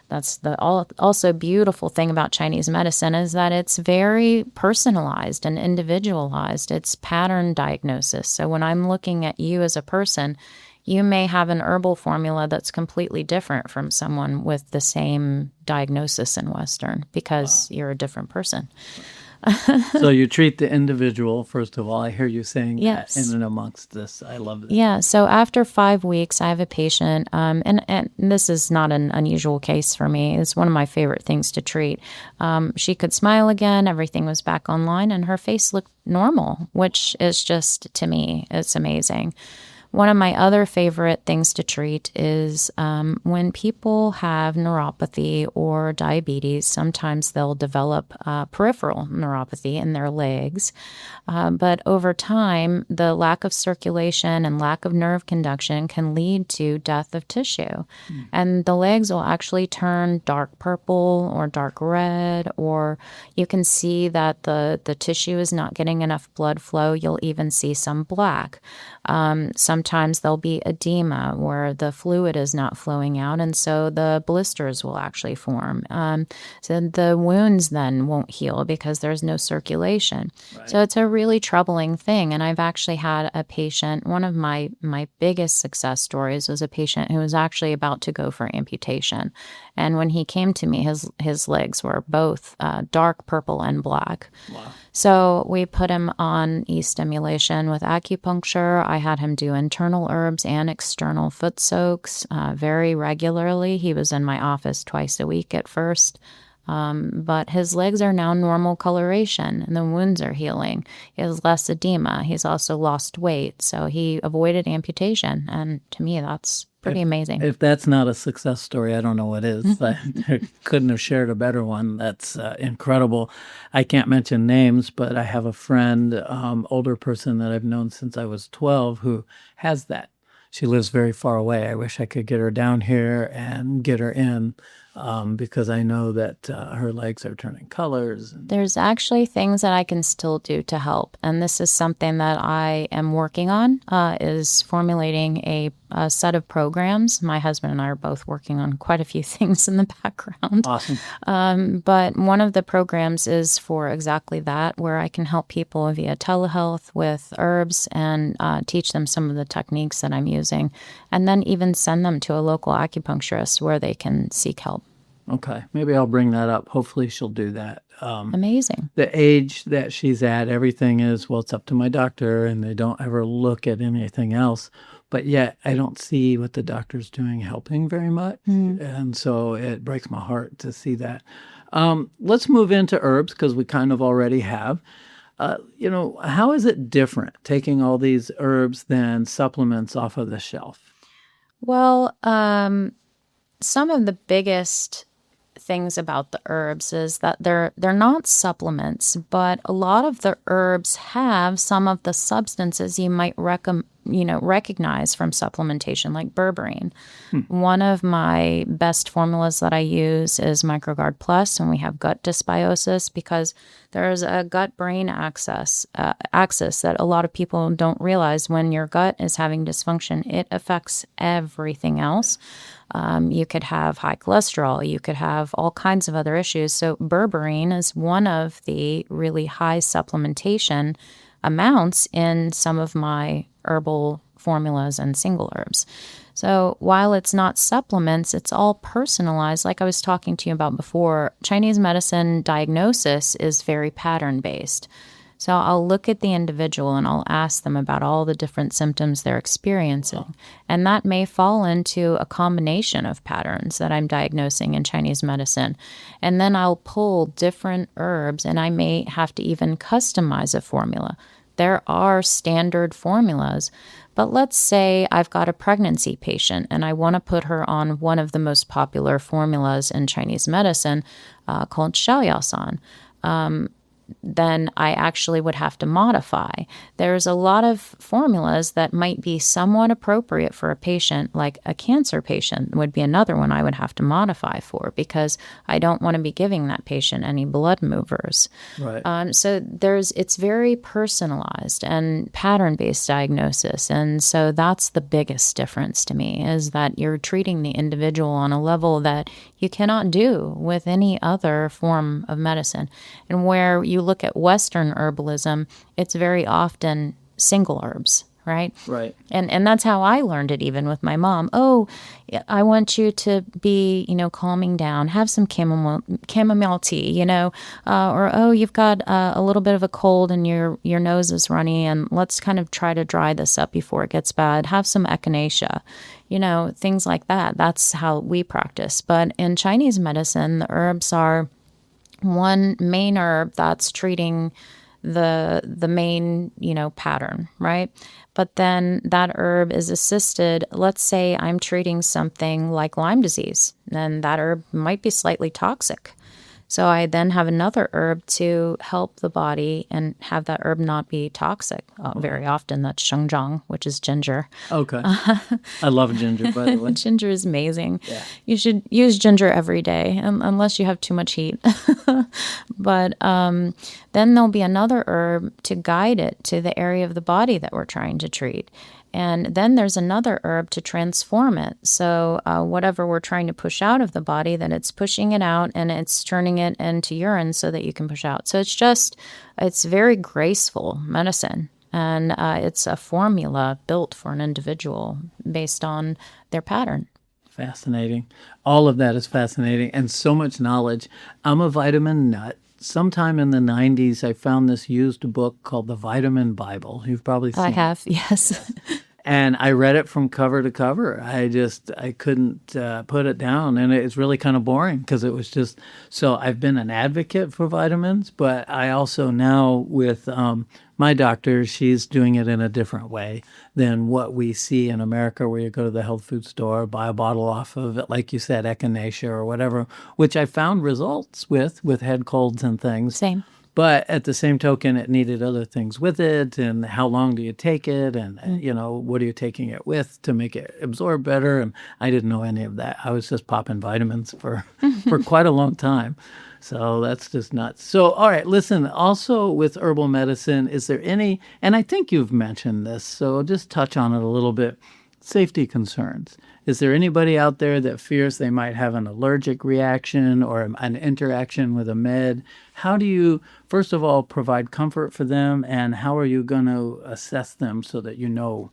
that's the also beautiful thing about Chinese medicine is that it's very personalized and individualized. It's pattern diagnosis. So when I'm looking at you as a person, you may have an herbal formula that's completely different from someone with the same diagnosis in Western because you're a different person. So you treat the individual, first of all. I hear you saying Yes. that in and amongst this. I love this. Yeah. So after 5 weeks, I have a patient, and this is not an unusual case for me. It's one of my favorite things to treat. She could smile again. Everything was back online, and her face looked normal, which is just, to me, it's amazing. One of my other favorite things to treat is when people have neuropathy or diabetes, sometimes they'll develop peripheral neuropathy in their legs. But over time, the lack of circulation and lack of nerve conduction can lead to death of tissue. And the legs will actually turn dark purple or dark red, or you can see that the tissue is not getting enough blood flow. You'll even see some black. Sometimes there'll be edema where the fluid is not flowing out, and so the blisters will actually form. So the wounds then won't heal because there's no circulation. Right. So it's a really troubling thing. And I've actually had a patient, one of my biggest success stories was a patient who was actually about to go for amputation. And when he came to me, his legs were both dark purple and black. Wow. So we put him on e-stimulation with acupuncture. I had him do internal herbs and external foot soaks very regularly. He was in my office twice a week at first. But his legs are now normal coloration and the wounds are healing. He has less edema. He's also lost weight. So he avoided amputation. And to me, that's pretty amazing. If that's not a success story, I don't know what is. I couldn't have shared a better one. That's incredible. I can't mention names, but I have a friend, older person that I've known since I was 12 who has that. She lives very far away. I wish I could get her down here and get her in because I know that her legs are turning colors. There's actually things that I can still do to help. And this is something that I am working on, is formulating a set of programs. My husband and I are both working on quite a few things in the background. Awesome. But one of the programs is for exactly that, where I can help people via telehealth with herbs and teach them some of the techniques that I'm using, and then even send them to a local acupuncturist where they can seek help. Okay. Maybe I'll bring that up. Hopefully she'll do that. Amazing. The age that she's at, everything is, well, it's up to my doctor, and they don't ever look at anything else. But yet I don't see what the doctor's doing helping very much. And so it breaks my heart to see that. Let's move into herbs because we kind of already have. How is it different taking all these herbs than supplements off of the shelf? Well, some of the biggest things about the herbs is that they're not supplements, but a lot of the herbs have some of the substances you might recognize from supplementation, like berberine. One of my best formulas that I use is MicroGuard Plus when we have gut dysbiosis, because there's a gut-brain axis that a lot of people don't realize. When your gut is having dysfunction, it affects everything else. You could have high cholesterol. You could have all kinds of other issues. So berberine is one of the really high supplementation amounts in some of my herbal formulas and single herbs. So while it's not supplements, it's all personalized. Like I was talking to you about before, Chinese medicine diagnosis is very pattern-based. So I'll look at the individual and I'll ask them about all the different symptoms they're experiencing. And that may fall into a combination of patterns that I'm diagnosing in Chinese medicine. And then I'll pull different herbs, and I may have to even customize a formula. There are standard formulas, but let's say I've got a pregnancy patient and I want to put her on one of the most popular formulas in Chinese medicine called Xiaoyaosan. Then I actually would have to modify. There's a lot of formulas that might be somewhat appropriate for a patient, like a cancer patient would be another one I would have to modify for, because I don't want to be giving that patient any blood movers. Right. So it's very personalized and pattern-based diagnosis. And so that's the biggest difference to me, is that you're treating the individual on a level that you cannot do with any other form of medicine. And where you look at Western herbalism, it's very often single herbs, right? Right. And that's how I learned it, even with my mom. Oh, I want you to be, calming down, have some chamomile tea, or, oh, you've got a little bit of a cold and your nose is runny, and let's kind of try to dry this up before it gets bad. Have some echinacea, things like that. That's how we practice. But in Chinese medicine, the herbs are one main herb that's treating the main, pattern, right? But then that herb is assisted. Let's say I'm treating something like Lyme disease, then that herb might be slightly toxic. So I then have another herb to help the body and have that herb not be toxic. Very often that's shengzhang, which is ginger. Okay. I love ginger, by the way. Ginger is amazing. Yeah. You should use ginger every day, unless you have too much heat. But then there'll be another herb to guide it to the area of the body that we're trying to treat. And then there's another herb to transform it. So whatever we're trying to push out of the body, that it's pushing it out and it's turning it into urine so that you can push out. So it's very graceful medicine. And it's a formula built for an individual based on their pattern. Fascinating. All of that is fascinating, and so much knowledge. I'm a vitamin nut. Sometime in the 90s, I found this used book called The Vitamin Bible. You've probably seen it. I have, yes. And I read it from cover to cover. I couldn't put it down. And it's really kind of boring, because it was just, so I've been an advocate for vitamins, but I also now with my doctor, she's doing it in a different way than what we see in America, where you go to the health food store, buy a bottle off of it, like you said, echinacea or whatever, which I found results with head colds and things. Same. But at the same token, it needed other things with it, and how long do you take it, and what are you taking it with to make it absorb better? And I didn't know any of that. I was just popping vitamins for quite a long time. So that's just nuts. So, all right, listen, also with herbal medicine, is there any, and I think you've mentioned this, so I'll just touch on it a little bit, safety concerns. Is there anybody out there that fears they might have an allergic reaction or an interaction with a med? How do you, first of all, provide comfort for them, and how are you going to assess them so that you know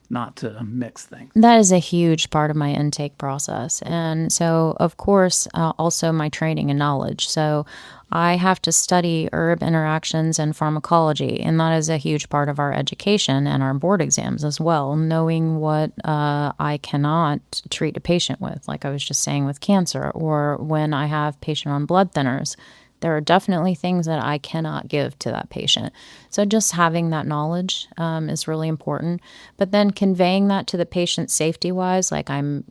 not to mix things? That is a huge part of my intake process. And so, of course, also my training and knowledge. So I have to study herb interactions and pharmacology, and that is a huge part of our education and our board exams as well, knowing what I cannot treat a patient with, like I was just saying with cancer, or when I have patient on blood thinners. there are definitely things that I cannot give to that patient. So just having that knowledge is really important. But then conveying that to the patient safety-wise, like I'm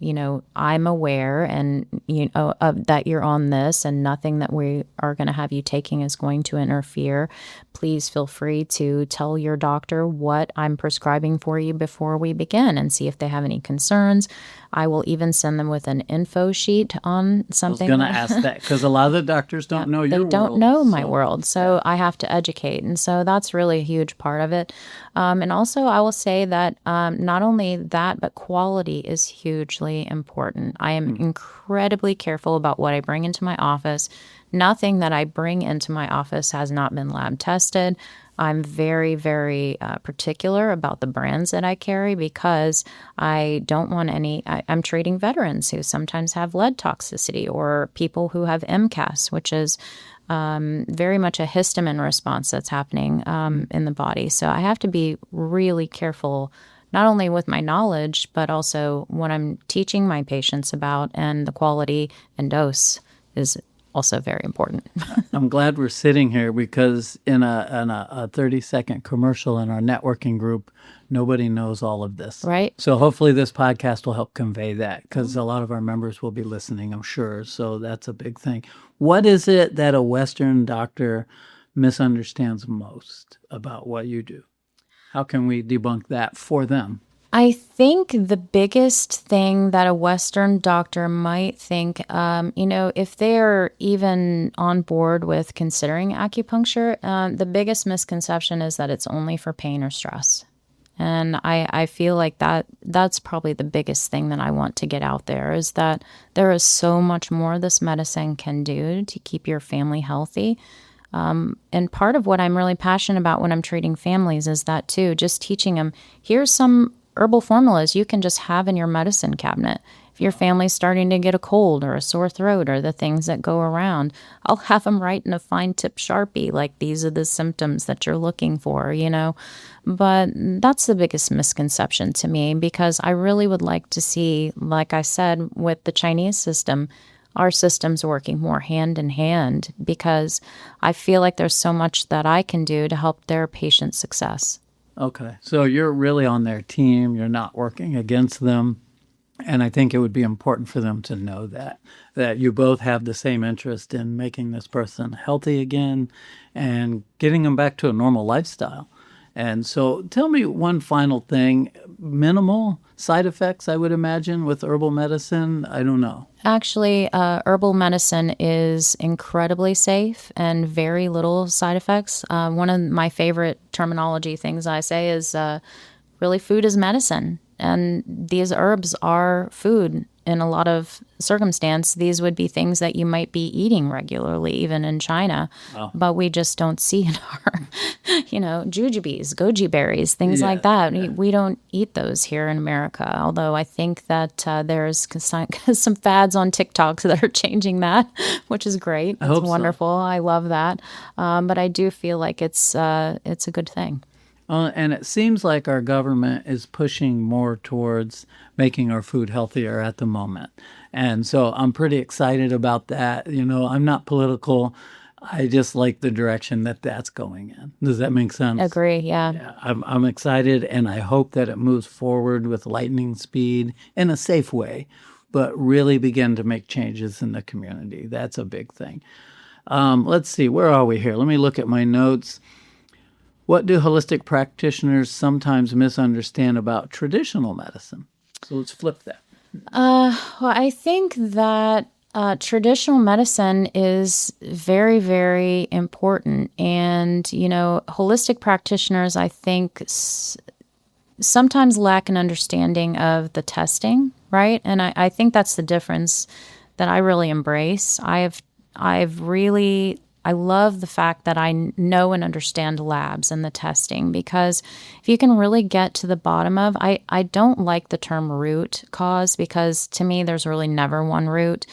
aware and that you're on this, and nothing that we are going to have you taking is going to interfere. Please feel free to tell your doctor what I'm prescribing for you before we begin and see if they have any concerns. I will even send them with an info sheet on something. I was going to ask that because a lot of the doctors don't know your world. They don't know my world, so I have to educate. And so that's really a huge part of it. And also I will say that not only that, but quality is hugely important. I am incredibly careful about what I bring into my office. Nothing that I bring into my office has not been lab tested. I'm very, very particular about the brands that I carry because I don't want I'm treating veterans who sometimes have lead toxicity, or people who have MCAS, which is very much a histamine response that's happening in the body. So I have to be really careful, not only with my knowledge, but also what I'm teaching my patients about, and the quality and dose is also very important. I'm glad we're sitting here because in a 30-second commercial in our networking group, nobody knows all of this. Right. So hopefully this podcast will help convey that, because a lot of our members will be listening, I'm sure. So that's a big thing. What is it that a Western doctor misunderstands most about what you do? How can we debunk that for them? I think the biggest thing that a Western doctor might think, if they're even on board with considering acupuncture, the biggest misconception is that it's only for pain or stress. And I feel like that's probably the biggest thing that I want to get out there, is that there is so much more this medicine can do to keep your family healthy. And part of what I'm really passionate about when I'm treating families is that too, just teaching them, here's some herbal formulas you can just have in your medicine cabinet. If your family's starting to get a cold or a sore throat or the things that go around, I'll have them write in a fine tip Sharpie, like these are the symptoms that you're looking for, But that's the biggest misconception to me, because I really would like to see, like I said, with the Chinese system, our system's working more hand in hand, because I feel like there's so much that I can do to help their patient success. Okay. So you're really on their team. You're not working against them. And I think it would be important for them to know that you both have the same interest in making this person healthy again and getting them back to a normal lifestyle. And so tell me one final thing. Minimal side effects, I would imagine, with herbal medicine? I don't know. Actually, herbal medicine is incredibly safe and very little side effects. One of my favorite terminology things I say is really food is medicine. And these herbs are food. In a lot of circumstance, these would be things that you might be eating regularly, even in China. Wow. But we just don't see in our, jujubes, goji berries, things like that. Yeah. We don't eat those here in America, although I think that there's some fads on TikTok that are changing that, which is great. It's wonderful. So. I love that. But I do feel like it's a good thing. And it seems like our government is pushing more towards making our food healthier at the moment. And so I'm pretty excited about that. I'm not political. I just like the direction that that's going in. Does that make sense? Agree, yeah. I'm excited, and I hope that it moves forward with lightning speed in a safe way, but really begin to make changes in the community. That's a big thing. Let's see, where are we here? Let me look at my notes. What do holistic practitioners sometimes misunderstand about traditional medicine? So let's flip that. Well, I think that traditional medicine is very, very important. And, holistic practitioners, I think, sometimes lack an understanding of the testing, right? And I think that's the difference that I really embrace. I love the fact that I know and understand labs and the testing, because if you can really get to the bottom of, I don't like the term root cause, because to me, there's really never one root.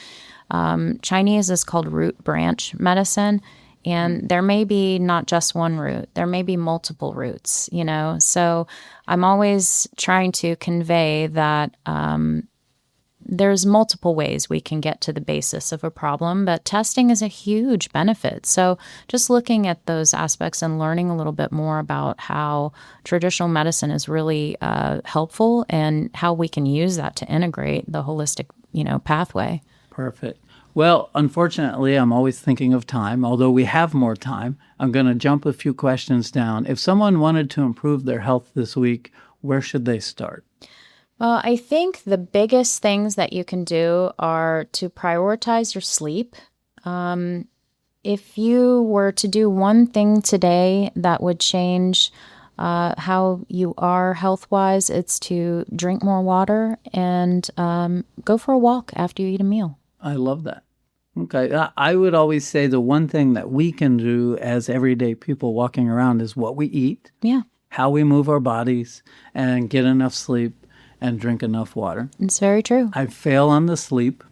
Chinese is called root branch medicine, and there may be not just one root. There may be multiple roots, So I'm always trying to convey that there's multiple ways we can get to the basis of a problem, but testing is a huge benefit. So just looking at those aspects and learning a little bit more about how traditional medicine is really helpful and how we can use that to integrate the holistic, pathway. Perfect. Well, unfortunately, I'm always thinking of time. Although we have more time, I'm going to jump a few questions down. If someone wanted to improve their health this week, where should they start? Well, I think the biggest things that you can do are to prioritize your sleep. If you were to do one thing today that would change how you are health-wise, it's to drink more water and go for a walk after you eat a meal. I love that. Okay. I would always say the one thing that we can do as everyday people walking around is what we eat, how we move our bodies, and get enough sleep and drink enough water. It's very true. I fail on the sleep.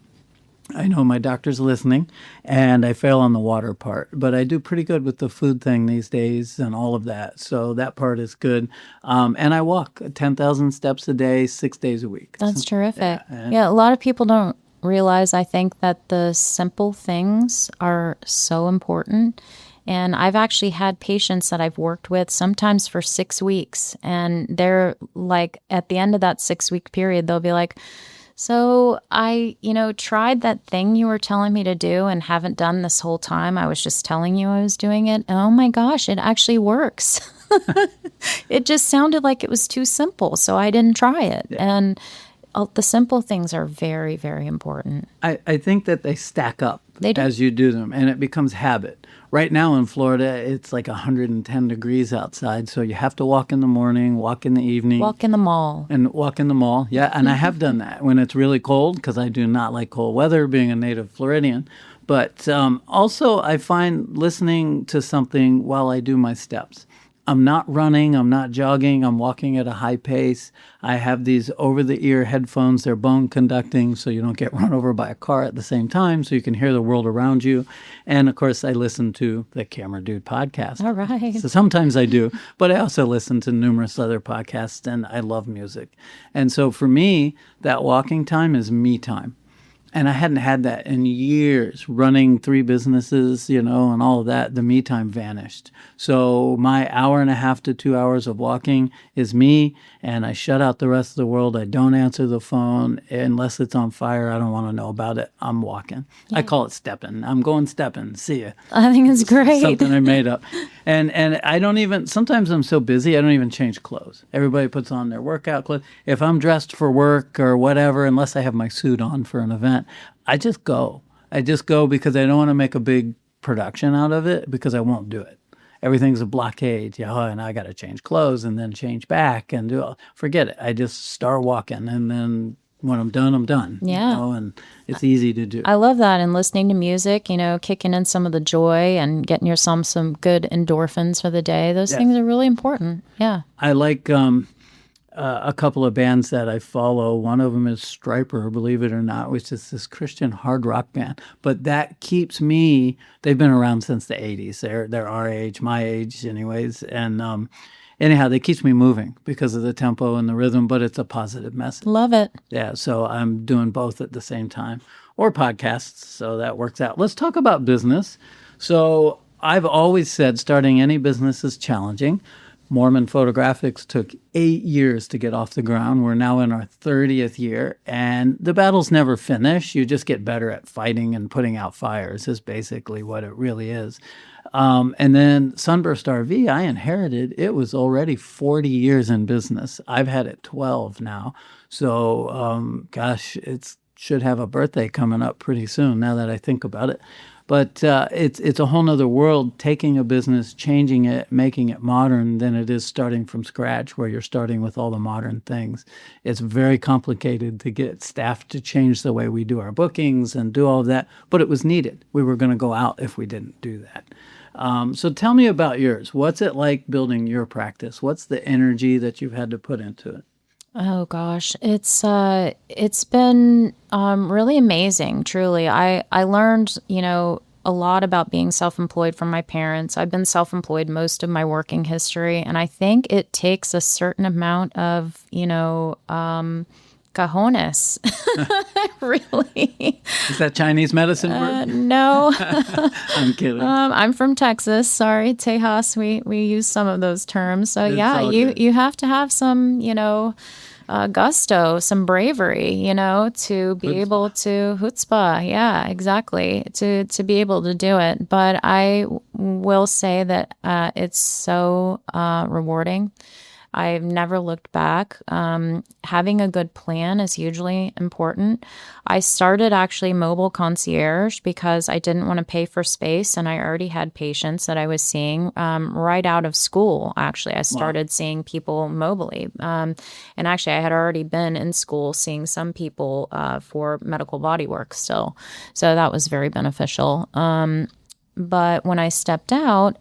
I know my doctor's listening, and I fail on the water part. But I do pretty good with the food thing these days and all of that. So that part is good. And I walk 10,000 steps a day, 6 days a week. That's terrific. Yeah, a lot of people don't realize, I think, that the simple things are so important. And I've actually had patients that I've worked with sometimes for 6 weeks. And they're like, at the end of that 6-week period, they'll be like, so I, tried that thing you were telling me to do and haven't done this whole time. I was just telling you I was doing it. Oh my gosh, it actually works. It just sounded like it was too simple, so I didn't try it. Yeah. And the simple things are very, very important. I think that they stack up They do. as you do them, and it becomes habit. Right now in Florida, it's like 110 degrees outside, so you have to walk in the morning, walk in the evening. Walk in the mall. And walk in the mall, yeah. And I have done that when it's really cold, because I do not like cold weather, being a native Floridian. But also I find listening to something while I do my steps. I'm not running, I'm not jogging, I'm walking at a high pace. I have these over-the-ear headphones. They're bone conducting, so you don't get run over by a car at the same time, so you can hear the world around you. And, of course, I listen to the Camera Dude podcast. All right. So sometimes I do, but I also listen to numerous other podcasts, and I love music. And so for me, that walking time is me time. And I hadn't had that in years, running 3 businesses, and all of that. The me time vanished. So my hour and a half to 2 hours of walking is me, and I shut out the rest of the world. I don't answer the phone unless it's on fire. I don't want to know about it. I'm walking. Yeah. I call it stepping. I'm going stepping. See ya. I think it's great. Something I made up. And I don't even, sometimes I'm so busy, I don't even change clothes. Everybody puts on their workout clothes. If I'm dressed for work or whatever, unless I have my suit on for an event, I just go. I just go because I don't want to make a big production out of it, because I won't do it. Everything's a blockade, and I got to change clothes and then change back and do all. Forget it. I just start walking, and then when I'm done, I'm done. Yeah. And it's easy to do. I love that. And listening to music, kicking in some of the joy and getting yourself some good endorphins for the day. Those things are really important. Yeah. I like a couple of bands that I follow. One of them is Striper, believe it or not, which is this Christian hard rock band. But that keeps me, they've been around since the 80s. They're our age, my age anyways. And anyhow, they keeps me moving because of the tempo and the rhythm, but it's a positive message. Love it. Yeah, so I'm doing both at the same time. Or podcasts, so that works out. Let's talk about business. So I've always said starting any business is challenging. Moorman Photographics took 8 years to get off the ground. We're now in our 30th year, and the battles never finish. You just get better at fighting and putting out fires is basically what it really is. And then Sunburst RV, I inherited. It was already 40 years in business. I've had it 12 now. So, gosh, it should have a birthday coming up pretty soon now that I think about it. But it's a whole nother world, taking a business, changing it, making it modern, than it is starting from scratch, where you're starting with all the modern things. It's very complicated to get staff to change the way we do our bookings and do all of that, but it was needed. We were going to go out if we didn't do that. So tell me about yours. What's it like building your practice? What's the energy that you've had to put into it? Oh gosh, it's been really amazing. Truly, I learned a lot about being self-employed from my parents. I've been self-employed most of my working history, and I think it takes a certain amount of Cajones. Really? Is that Chinese medicine word? No. I'm kidding. I'm from Texas. Sorry, Tejas. We use some of those terms. So It's yeah, all you good. you have to have some, gusto, some bravery, to be able to chutzpah. Yeah, exactly. To be able to do it. But I will say that it's so rewarding. I've never looked back. Having a good plan is hugely important. I started actually mobile concierge because I didn't want to pay for space, and I already had patients that I was seeing right out of school. Actually, I started seeing people mobily. And actually, I had already been in school seeing some people for medical body work still. So that was very beneficial. But when I stepped out,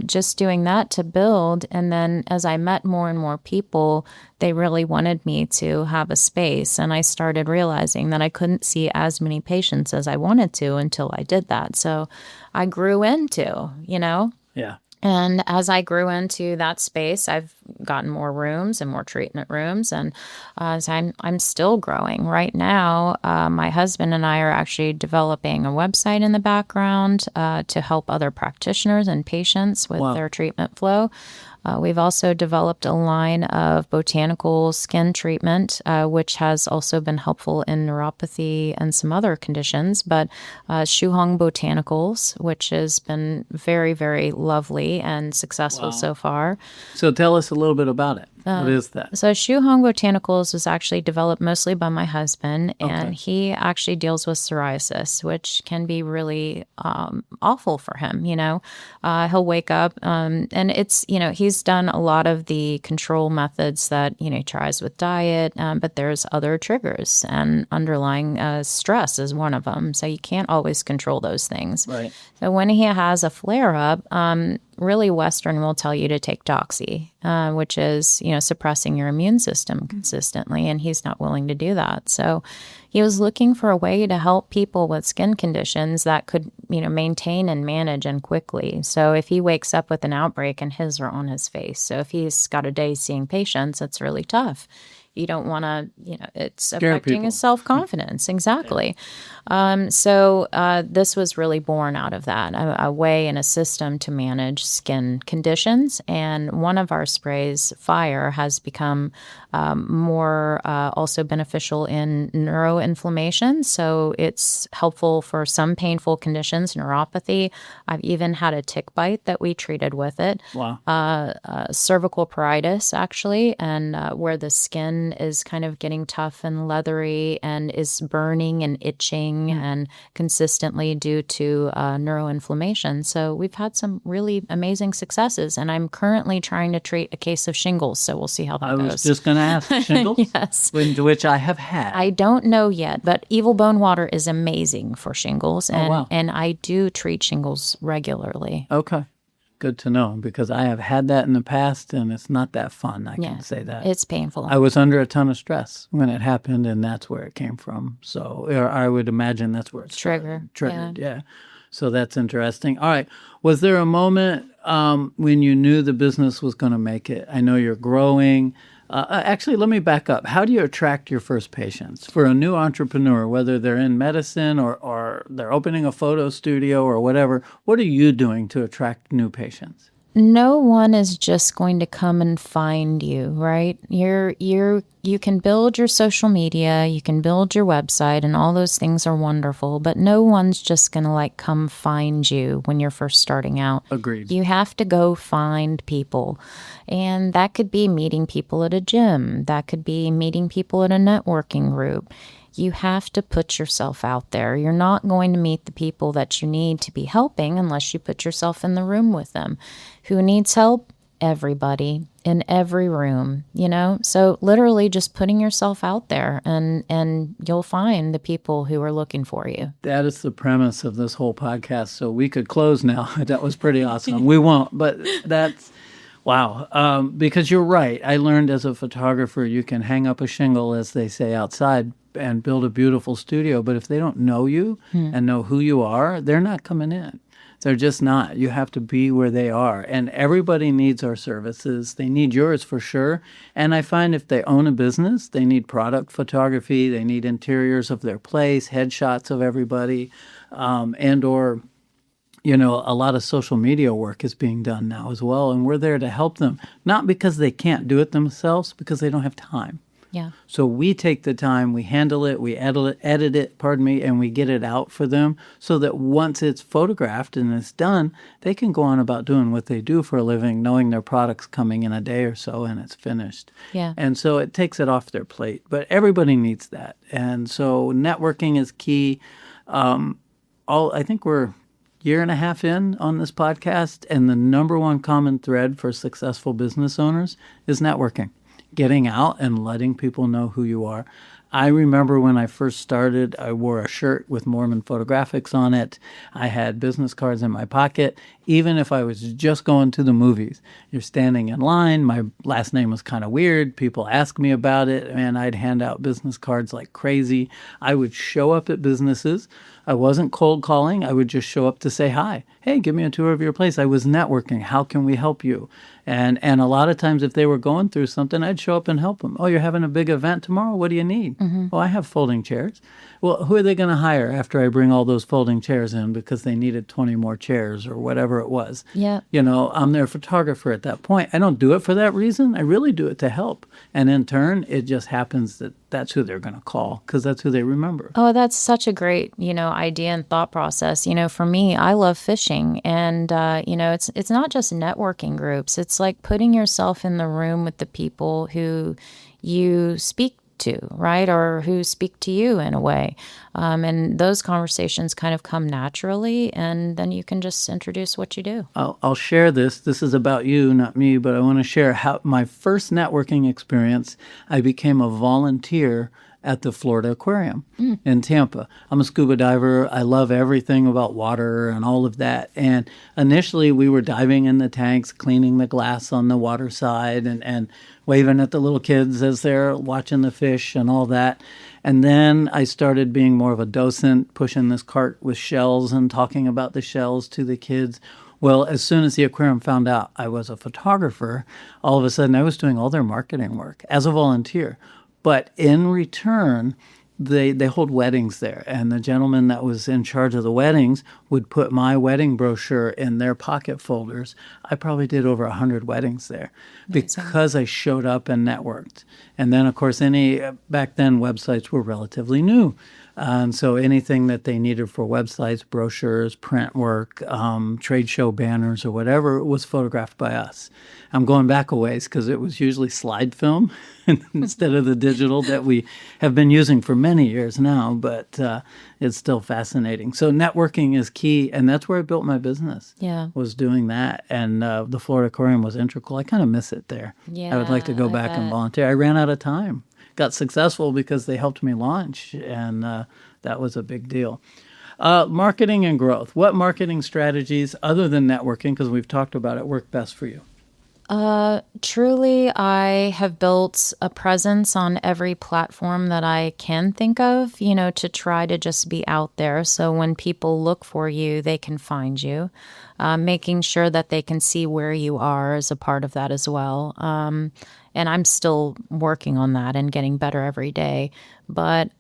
just doing that to build, and then as I met more and more people, they really wanted me to have a space. And I started realizing that I couldn't see as many patients as I wanted to until I did that. So I grew into. Yeah. And as I grew into that space, I've gotten more rooms and more treatment rooms. And so I'm still growing. Right now, my husband and I are actually developing a website in the background to help other practitioners and patients with their treatment flow. We've also developed a line of botanical skin treatment, which has also been helpful in neuropathy and some other conditions. But Shuhong Botanicals, which has been very, very lovely and successful so far. So tell us a little bit about it. What is that? So Shuhong Botanicals was actually developed mostly by my husband, and he actually deals with psoriasis, which can be really awful for him. He'll wake up and it's, he's done a lot of the control methods that, he tries with diet, but there's other triggers, and underlying stress is one of them. So you can't always control those things. Right. So when he has a flare up, really Western will tell you to take Doxy, which is, suppressing your immune system consistently. And he's not willing to do that. So he was looking for a way to help people with skin conditions that could, maintain and manage and quickly. So if he wakes up with an outbreak and his are on his face. So if he's got a day seeing patients, it's really tough. You don't want to, it's Scare affecting people. his self-confidence. Exactly. So this was really born out of that, a way and a system to manage skin conditions. And one of our sprays, Fire, has become more also beneficial in neuroinflammation. So it's helpful for some painful conditions, neuropathy. I've even had a tick bite that we treated with it. Wow. Cervical pruritus, actually, and where the skin is kind of getting tough and leathery and is burning and itching and consistently due to neuroinflammation. So we've had some really amazing successes, and I'm currently trying to treat a case of shingles, so we'll see how that goes. I was just going to ask, shingles? Yes. Which I have had. I don't know yet, but Evil Bone Water is amazing for shingles, and, wow. and I do treat shingles regularly. Okay. Good to know, because I have had that in the past, and it's not that fun. I can say that. It's painful. I was under a ton of stress when it happened, and that's where it came from. So or I would imagine that's where it's triggered. Yeah. So that's interesting. All right. Was there a moment when you knew the business was going to make it? I know you're growing. Actually, let me back up. How do you attract your first patients? For a new entrepreneur, whether they're in medicine or they're opening a photo studio or whatever, what are you doing to attract new patients? No one is just going to come and find you, right? You can build your social media, you can build your website, and all those things are wonderful, but no one's just going to come find you when you're first starting out. Agreed. You have to go find people. And that could be meeting people at a gym. That could be meeting people at a networking group. You have to put yourself out there. You're not going to meet the people that you need to be helping unless you put yourself in the room with them. Who needs help? Everybody in every room, So literally just putting yourself out there and you'll find the people who are looking for you. That is the premise of this whole podcast. So we could close now. That was pretty awesome. We won't, but that's... Wow. Because you're right. I learned as a photographer, you can hang up a shingle, as they say, outside and build a beautiful studio. But if they don't know you and know who you are, they're not coming in. They're just not. You have to be where they are. And everybody needs our services. They need yours for sure. And I find if they own a business, they need product photography, they need interiors of their place, headshots of everybody, and or a lot of social media work is being done now as well. And we're there to help them, not because they can't do it themselves, because they don't have time. Yeah. So we take the time, we handle it, we edit it, and we get it out for them so that once it's photographed and it's done, they can go on about doing what they do for a living, knowing their product's coming in a day or so and it's finished. Yeah. And so it takes it off their plate. But everybody needs that. And so networking is key. I think we're year and a half in on this podcast, and the number one common thread for successful business owners is networking. Getting out and letting people know who you are. I remember when I first started, I wore a shirt with Moorman photographics on it. I had business cards in my pocket, even if I was just going to the movies. You're standing in line. My last name was kind of weird. People asked me about it, and I'd hand out business cards like crazy. I would show up at businesses. I wasn't cold calling. I would just show up to say hi. Hey, give me a tour of your place. I was networking. How can we help you? And a lot of times if they were going through something, I'd show up and help them. Oh, you're having a big event tomorrow? What do you need? Mm-hmm. Oh, I have folding chairs. Well, who are they going to hire after I bring all those folding chairs in because they needed 20 more chairs or whatever it was? Yeah. I'm their photographer at that point. I don't do it for that reason. I really do it to help. And in turn, it just happens that that's who they're going to call because that's who they remember. Oh, that's such a great, idea and thought process. For me, I love fishing and, it's not just networking groups. It's like putting yourself in the room with the people who you speak to, right? Or who speak to you in a way. And those conversations kind of come naturally, and then you can just introduce what you do. I'll share this. This is about you, not me, but I want to share how my first networking experience, I became a volunteer at the Florida Aquarium in Tampa. I'm a scuba diver. I love everything about water and all of that. And initially we were diving in the tanks, cleaning the glass on the water side and waving at the little kids as they're watching the fish and all that. And then I started being more of a docent, pushing this cart with shells and talking about the shells to the kids. Well, as soon as the aquarium found out I was a photographer, all of a sudden I was doing all their marketing work as a volunteer. But in return, they hold weddings there. And the gentleman that was in charge of the weddings would put my wedding brochure in their pocket folders. I probably did over 100 weddings there because I showed up and networked. And then, of course, back then, websites were relatively new. And so anything that they needed for websites, brochures, print work, trade show banners or whatever was photographed by us. I'm going back a ways because it was usually slide film instead of the digital that we have been using for many years now, but it's still fascinating. So networking is key, and that's where I built my business, was doing that. And the Florida Aquarium was integral. I kind of miss it there. Yeah, I would like to go back and volunteer. I ran out of time. Got successful because they helped me launch, and that was a big deal. Marketing and growth. What marketing strategies, other than networking, because we've talked about it, work best for you? Truly, I have built a presence on every platform that I can think of, to try to just be out there. So when people look for you, they can find you. Making sure that they can see where you are is a part of that as well. And I'm still working on that and getting better every day. But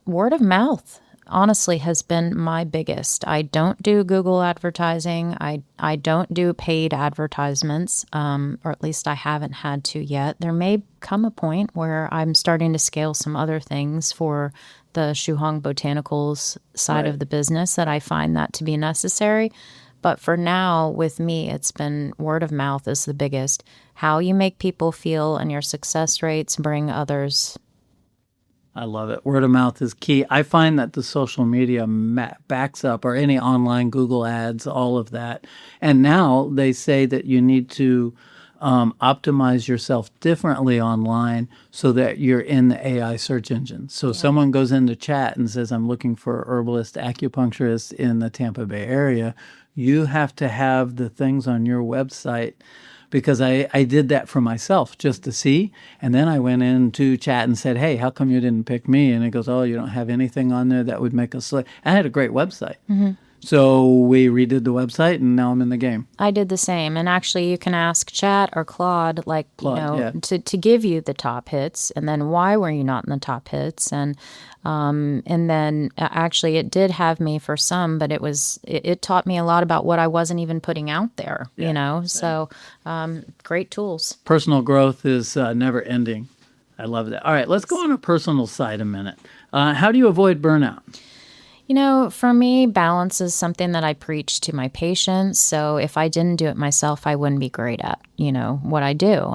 word of mouth, honestly, has been my biggest. I don't do Google advertising. I don't do paid advertisements, or at least I haven't had to yet. There may come a point where I'm starting to scale some other things for the Shuhong Botanicals side of the business that I find that to be necessary. But for now, with me, it's been word of mouth is the biggest. How you make people feel and your success rates bring others. I love it. Word of mouth is key. I find that the social media backs up, or any online Google ads, all of that. And now they say that you need to optimize yourself differently online so that you're in the AI search engine. So someone goes into chat and says, I'm looking for herbalist, acupuncturist in the Tampa Bay area. You have to have the things on your website, because I did that for myself just to see. And then I went into chat and said, hey, how come you didn't pick me? And it goes, oh, you don't have anything on there that would make us select. I had a great website. Mm-hmm. So we redid the website, and now I'm in the game. I did the same. And actually, you can ask Chat or Claude, to give you the top hits, and then why were you not in the top hits? And then actually, it did have me for some, but it taught me a lot about what I wasn't even putting out there, So great tools. Personal growth is never ending. I love that. All right, let's go on a personal side a minute. How do you avoid burnout? For me, balance is something that I preach to my patients. So if I didn't do it myself, I wouldn't be great at, what I do.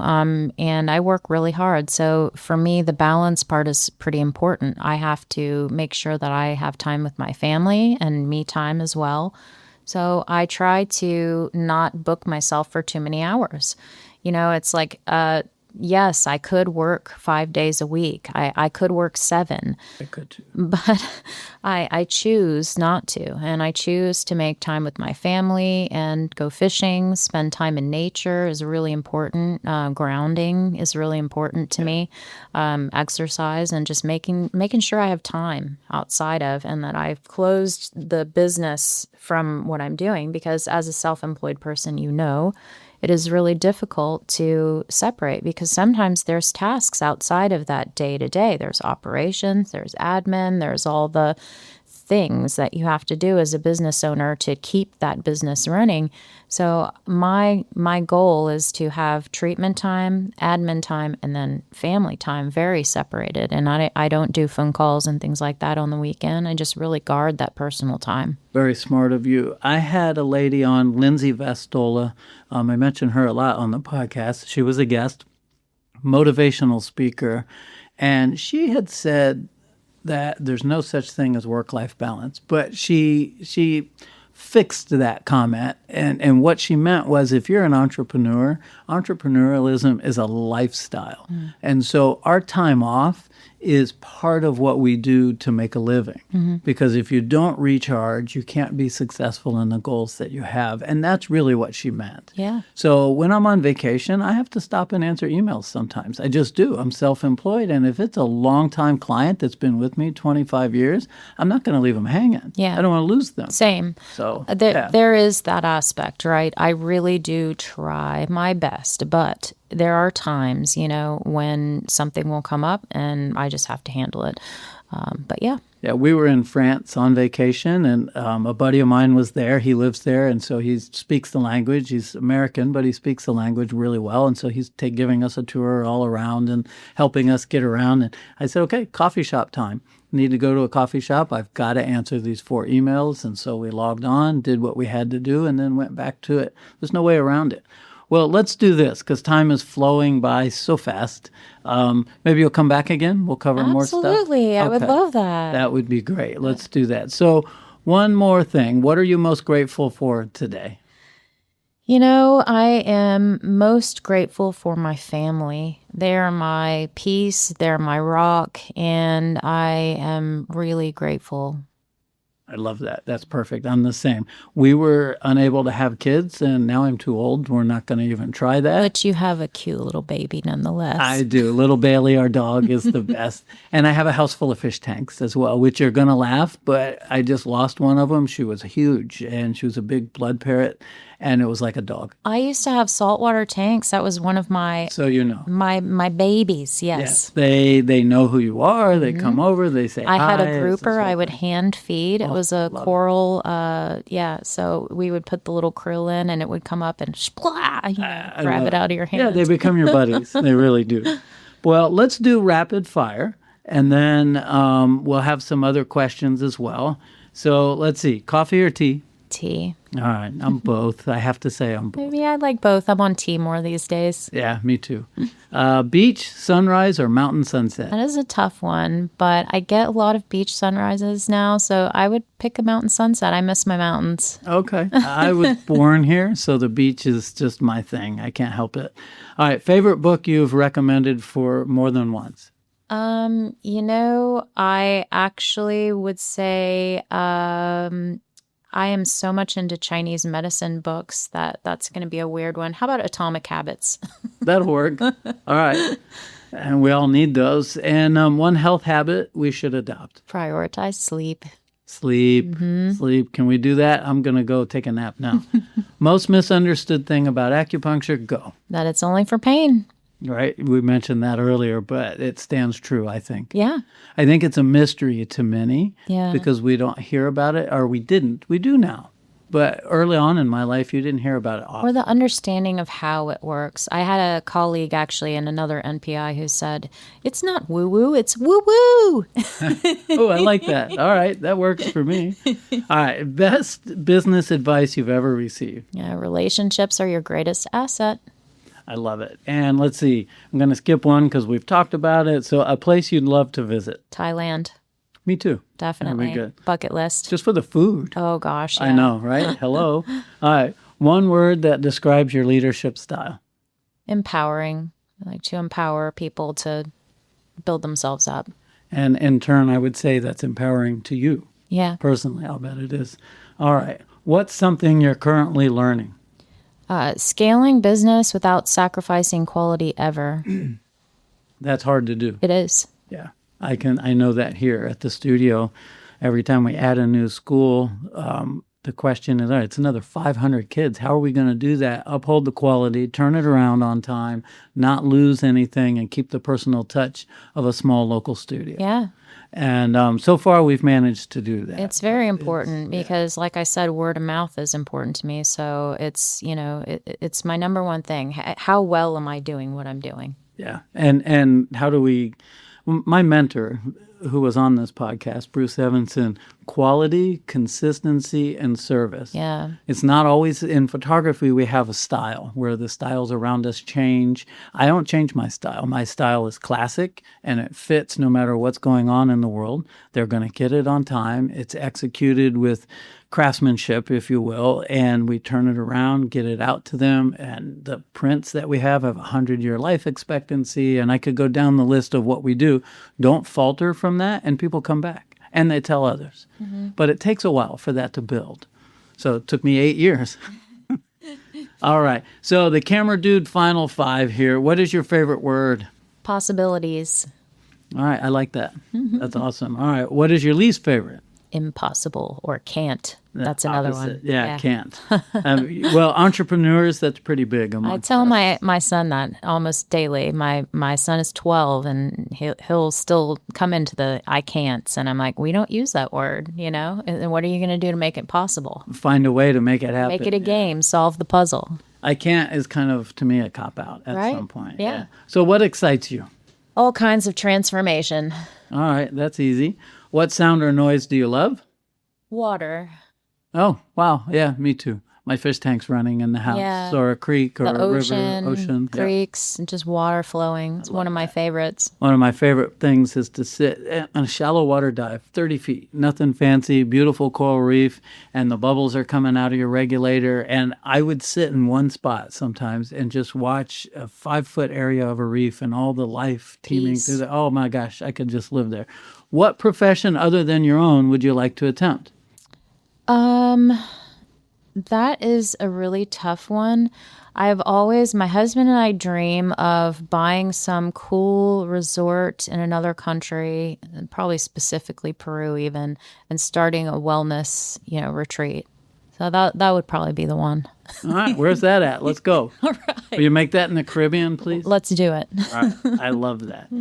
And I work really hard. So for me, the balance part is pretty important. I have to make sure that I have time with my family and me time as well. So I try to not book myself for too many hours. It's like, yes, I could work 5 days a week. I could work 7. I could too. But I choose not to. And I choose to make time with my family and go fishing, spend time in nature is really important. Grounding is really important to me. Exercise and just making sure I have time outside of, and that I've closed the business from what I'm doing. Because as a self-employed person, it is really difficult to separate, because sometimes there's tasks outside of that day to day. There's operations, there's admin, there's all the things that you have to do as a business owner to keep that business running. So my goal is to have treatment time, admin time, and then family time very separated. And I don't do phone calls and things like that on the weekend. I just really guard that personal time. Very smart of you. I had a lady on, Lindsay Vestola. I mentioned her a lot on the podcast. She was a guest, motivational speaker, and she had said that there's no such thing as work-life balance. But she fixed that comment. And what she meant was, if you're an entrepreneur, entrepreneurialism is a lifestyle. And so our time off is part of what we do to make a living. Because if you don't recharge, you can't be successful in the goals that you have. And that's really what she meant. Yeah. So when I'm on vacation, I have to stop and answer emails sometimes. I just do. I'm self-employed. And if it's a long-time client that's been with me 25 years, I'm not going to leave them hanging. Yeah. I don't want to lose them. Same. So there is that aspect, right? I really do try my best, but there are times, when something will come up and I just have to handle it. But yeah. Yeah, we were in France on vacation, and a buddy of mine was there. He lives there, and so he speaks the language. He's American, but he speaks the language really well. And so he's giving us a tour all around and helping us get around. And I said, okay, coffee shop time. Need to go to a coffee shop. I've got to answer these 4 emails. And so we logged on, did what we had to do, and then went back to it. There's no way around it. Well, let's do this, because time is flowing by so fast. Maybe you'll come back again. We'll cover more stuff. Absolutely. I would love that. That would be great. Let's do that. So one more thing. What are you most grateful for today? I am most grateful for my family. They're my peace. They're my rock. And I am really grateful. I love that. That's perfect. I'm the same. We were unable to have kids, and now I'm too old. We're not going to even try that. But you have a cute little baby nonetheless. I do. Little Bailey, our dog, is the best. And I have a house full of fish tanks as well, which you're going to laugh, but I just lost one of them. She was huge, and she was a big blood parrot, and it was like a dog. I used to have saltwater tanks. That was one of my my babiys. Yes. They know who you are. They come over. They say hi. I had a grouper I would hand feed. It was a coral. So we would put the little krill in, and it would come up and grab it out of your hand. Yeah, they become your buddies. They really do. Well, let's do rapid fire, and then we'll have some other questions as well. So let's see, coffee or tea? Tea. All right, I'm both. I have to say I'm both. Maybe I like both. I'm on tea more these days. Yeah, me too. Beach, sunrise, or mountain sunset? That is a tough one, but I get a lot of beach sunrises now, so I would pick a mountain sunset. I miss my mountains. Okay. I was born here, so the beach is just my thing. I can't help it. All right, favorite book you've recommended for more than once? I actually would say I am so much into Chinese medicine books that's going to be a weird one. How about Atomic Habits? That'll work. All right. And we all need those. And one health habit we should adopt. Prioritize sleep. Sleep. Can we do that? I'm going to go take a nap now. Most misunderstood thing about acupuncture, go. That it's only for pain. Right? We mentioned that earlier, but it stands true, I think. Yeah. I think it's a mystery to many because we don't hear about it, or we didn't. We do now. But early on in my life, you didn't hear about it often. Or the understanding of how it works. I had a colleague actually in another NPI who said, it's not woo-woo, it's woo-woo. Oh, I like that. All right, that works for me. All right, best business advice you've ever received. Yeah, relationships are your greatest asset. I love it. And let's see, I'm going to skip one because we've talked about it. So a place you'd love to visit. Thailand. Me too. Definitely. That'd be good. Bucket list. Just for the food. Oh, gosh. Yeah. I know, right? Hello. All right. One word that describes your leadership style. Empowering. I like to empower people to build themselves up. And in turn, I would say that's empowering to you. Yeah. Personally, I'll bet it is. All right. What's something you're currently learning? Scaling business without sacrificing quality ever. That's hard to do. It is. Yeah. I know that here at the studio. Every time we add a new school, the question is, all right, it's another 500 kids. How are we going to do that? Uphold the quality, turn it around on time, not lose anything, and keep the personal touch of a small local studio. Yeah. And so far, we've managed to do that. It's very important because, like I said, word of mouth is important to me. So it's, it's my number one thing. How well am I doing what I'm doing? Yeah. And how do we... My mentor, who was on this podcast, Bruce Evanson, quality, consistency, and service. Yeah. It's not always in photography. We have a style where the styles around us change. I don't change my style. My style is classic, and it fits no matter what's going on in the world. They're going to get it on time. It's executed with craftsmanship, if you will, and we turn it around, get it out to them. And the prints that we have a 100-year life expectancy, and I could go down the list of what we do. Don't falter from that, and people come back, and they tell others. Mm-hmm. But it takes a while for that to build. So it took me 8 years. All right. So the camera dude, final 5 here. What is your favorite word? Possibilities. All right. I like that. That's awesome. All right. What is your least favorite? Impossible or can't. That's another one. Yeah, can't. Well, entrepreneurs, that's pretty big. I tell my son that almost daily. My son is 12, and he'll still come into the I can'ts, and I'm like, we don't use that word, And what are you going to do to make it possible? Find a way to make it happen. Make it a game. Solve the puzzle. I can't is kind of, to me, a cop-out at right? some point. Yeah. So what excites you? All kinds of transformation. All right, that's easy. What sound or noise do you love? Water. Oh, wow. Yeah, me too. My fish tank's running in the house, or a creek, or the a river, ocean. Creeks, and just water flowing. It's one of my favorites. One of my favorite things is to sit on a shallow water dive, 30 feet, nothing fancy, beautiful coral reef, and the bubbles are coming out of your regulator. And I would sit in one spot sometimes and just watch a 5-foot area of a reef and all the life teeming through there. Oh my gosh, I could just live there. What profession other than your own would you like to attempt? That is a really tough one. My husband and I dream of buying some cool resort in another country, and probably specifically Peru even, and starting a wellness, retreat. So that would probably be the one. All right, where's that at? Let's go. All right. Will you make that in the Caribbean, please? Let's do it. All right, I love that.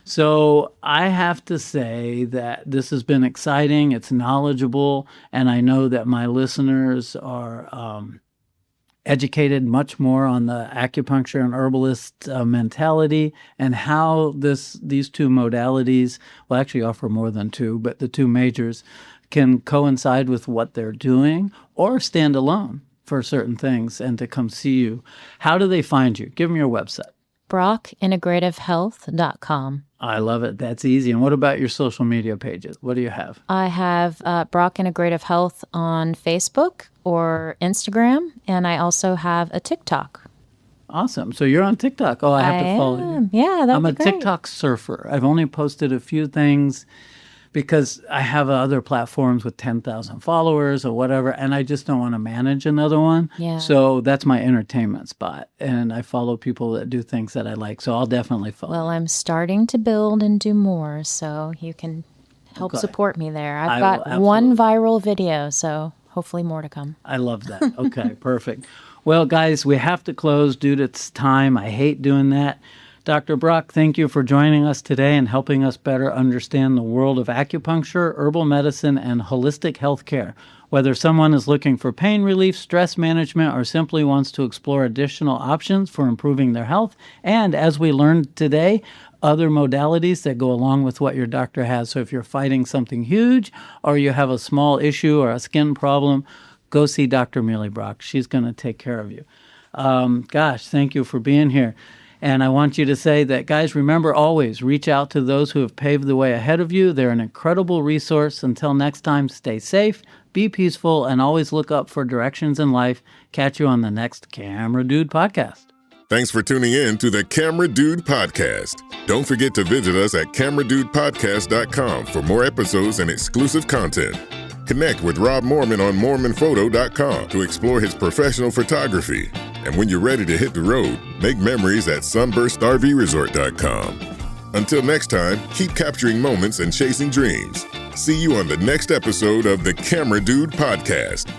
So I have to say that this has been exciting. It's knowledgeable, and I know that my listeners are educated much more on the acupuncture and herbalist mentality and how these two modalities, well, actually offer more than two, but the two majors can coincide with what they're doing or stand alone for certain things and to come see you. How do they find you? Give them your website. BrockIntegrativeHealth.com. I love it. That's easy. And what about your social media pages? What do you have? I have Brock Integrative Health on Facebook or Instagram, and I also have a TikTok. Awesome. So you're on TikTok. Oh, I have to follow you. Yeah, I'm a TikTok surfer. I've only posted a few things because I have other platforms with 10,000 followers or whatever, and I just don't want to manage another one. Yeah. So that's my entertainment spot, and I follow people that do things that I like, so I'll definitely follow. Well, I'm starting to build and do more, so you can help Okay. support me there. I I've will got one viral video, so hopefully more to come. I love that. Okay, perfect. Well, guys, we have to close due to time. I hate doing that. Dr. Brock, thank you for joining us today and helping us better understand the world of acupuncture, herbal medicine, and holistic healthcare. Whether someone is looking for pain relief, stress management, or simply wants to explore additional options for improving their health, and as we learned today, other modalities that go along with what your doctor has. So if you're fighting something huge or you have a small issue or a skin problem, go see Dr. Meli Brock. She's going to take care of you. Gosh, thank you for being here. And I want you to say that, guys, remember always reach out to those who have paved the way ahead of you. They're an incredible resource. Until next time, stay safe, be peaceful, and always look up for directions in life. Catch you on the next Camera Dude podcast. Thanks for tuning in to the Camera Dude Podcast. Don't forget to visit us at cameradudepodcast.com for more episodes and exclusive content. Connect with Rob Moorman on moormanphoto.com to explore his professional photography. And when you're ready to hit the road, make memories at sunburstrvresort.com. Until next time, keep capturing moments and chasing dreams. See you on the next episode of the Camera Dude Podcast.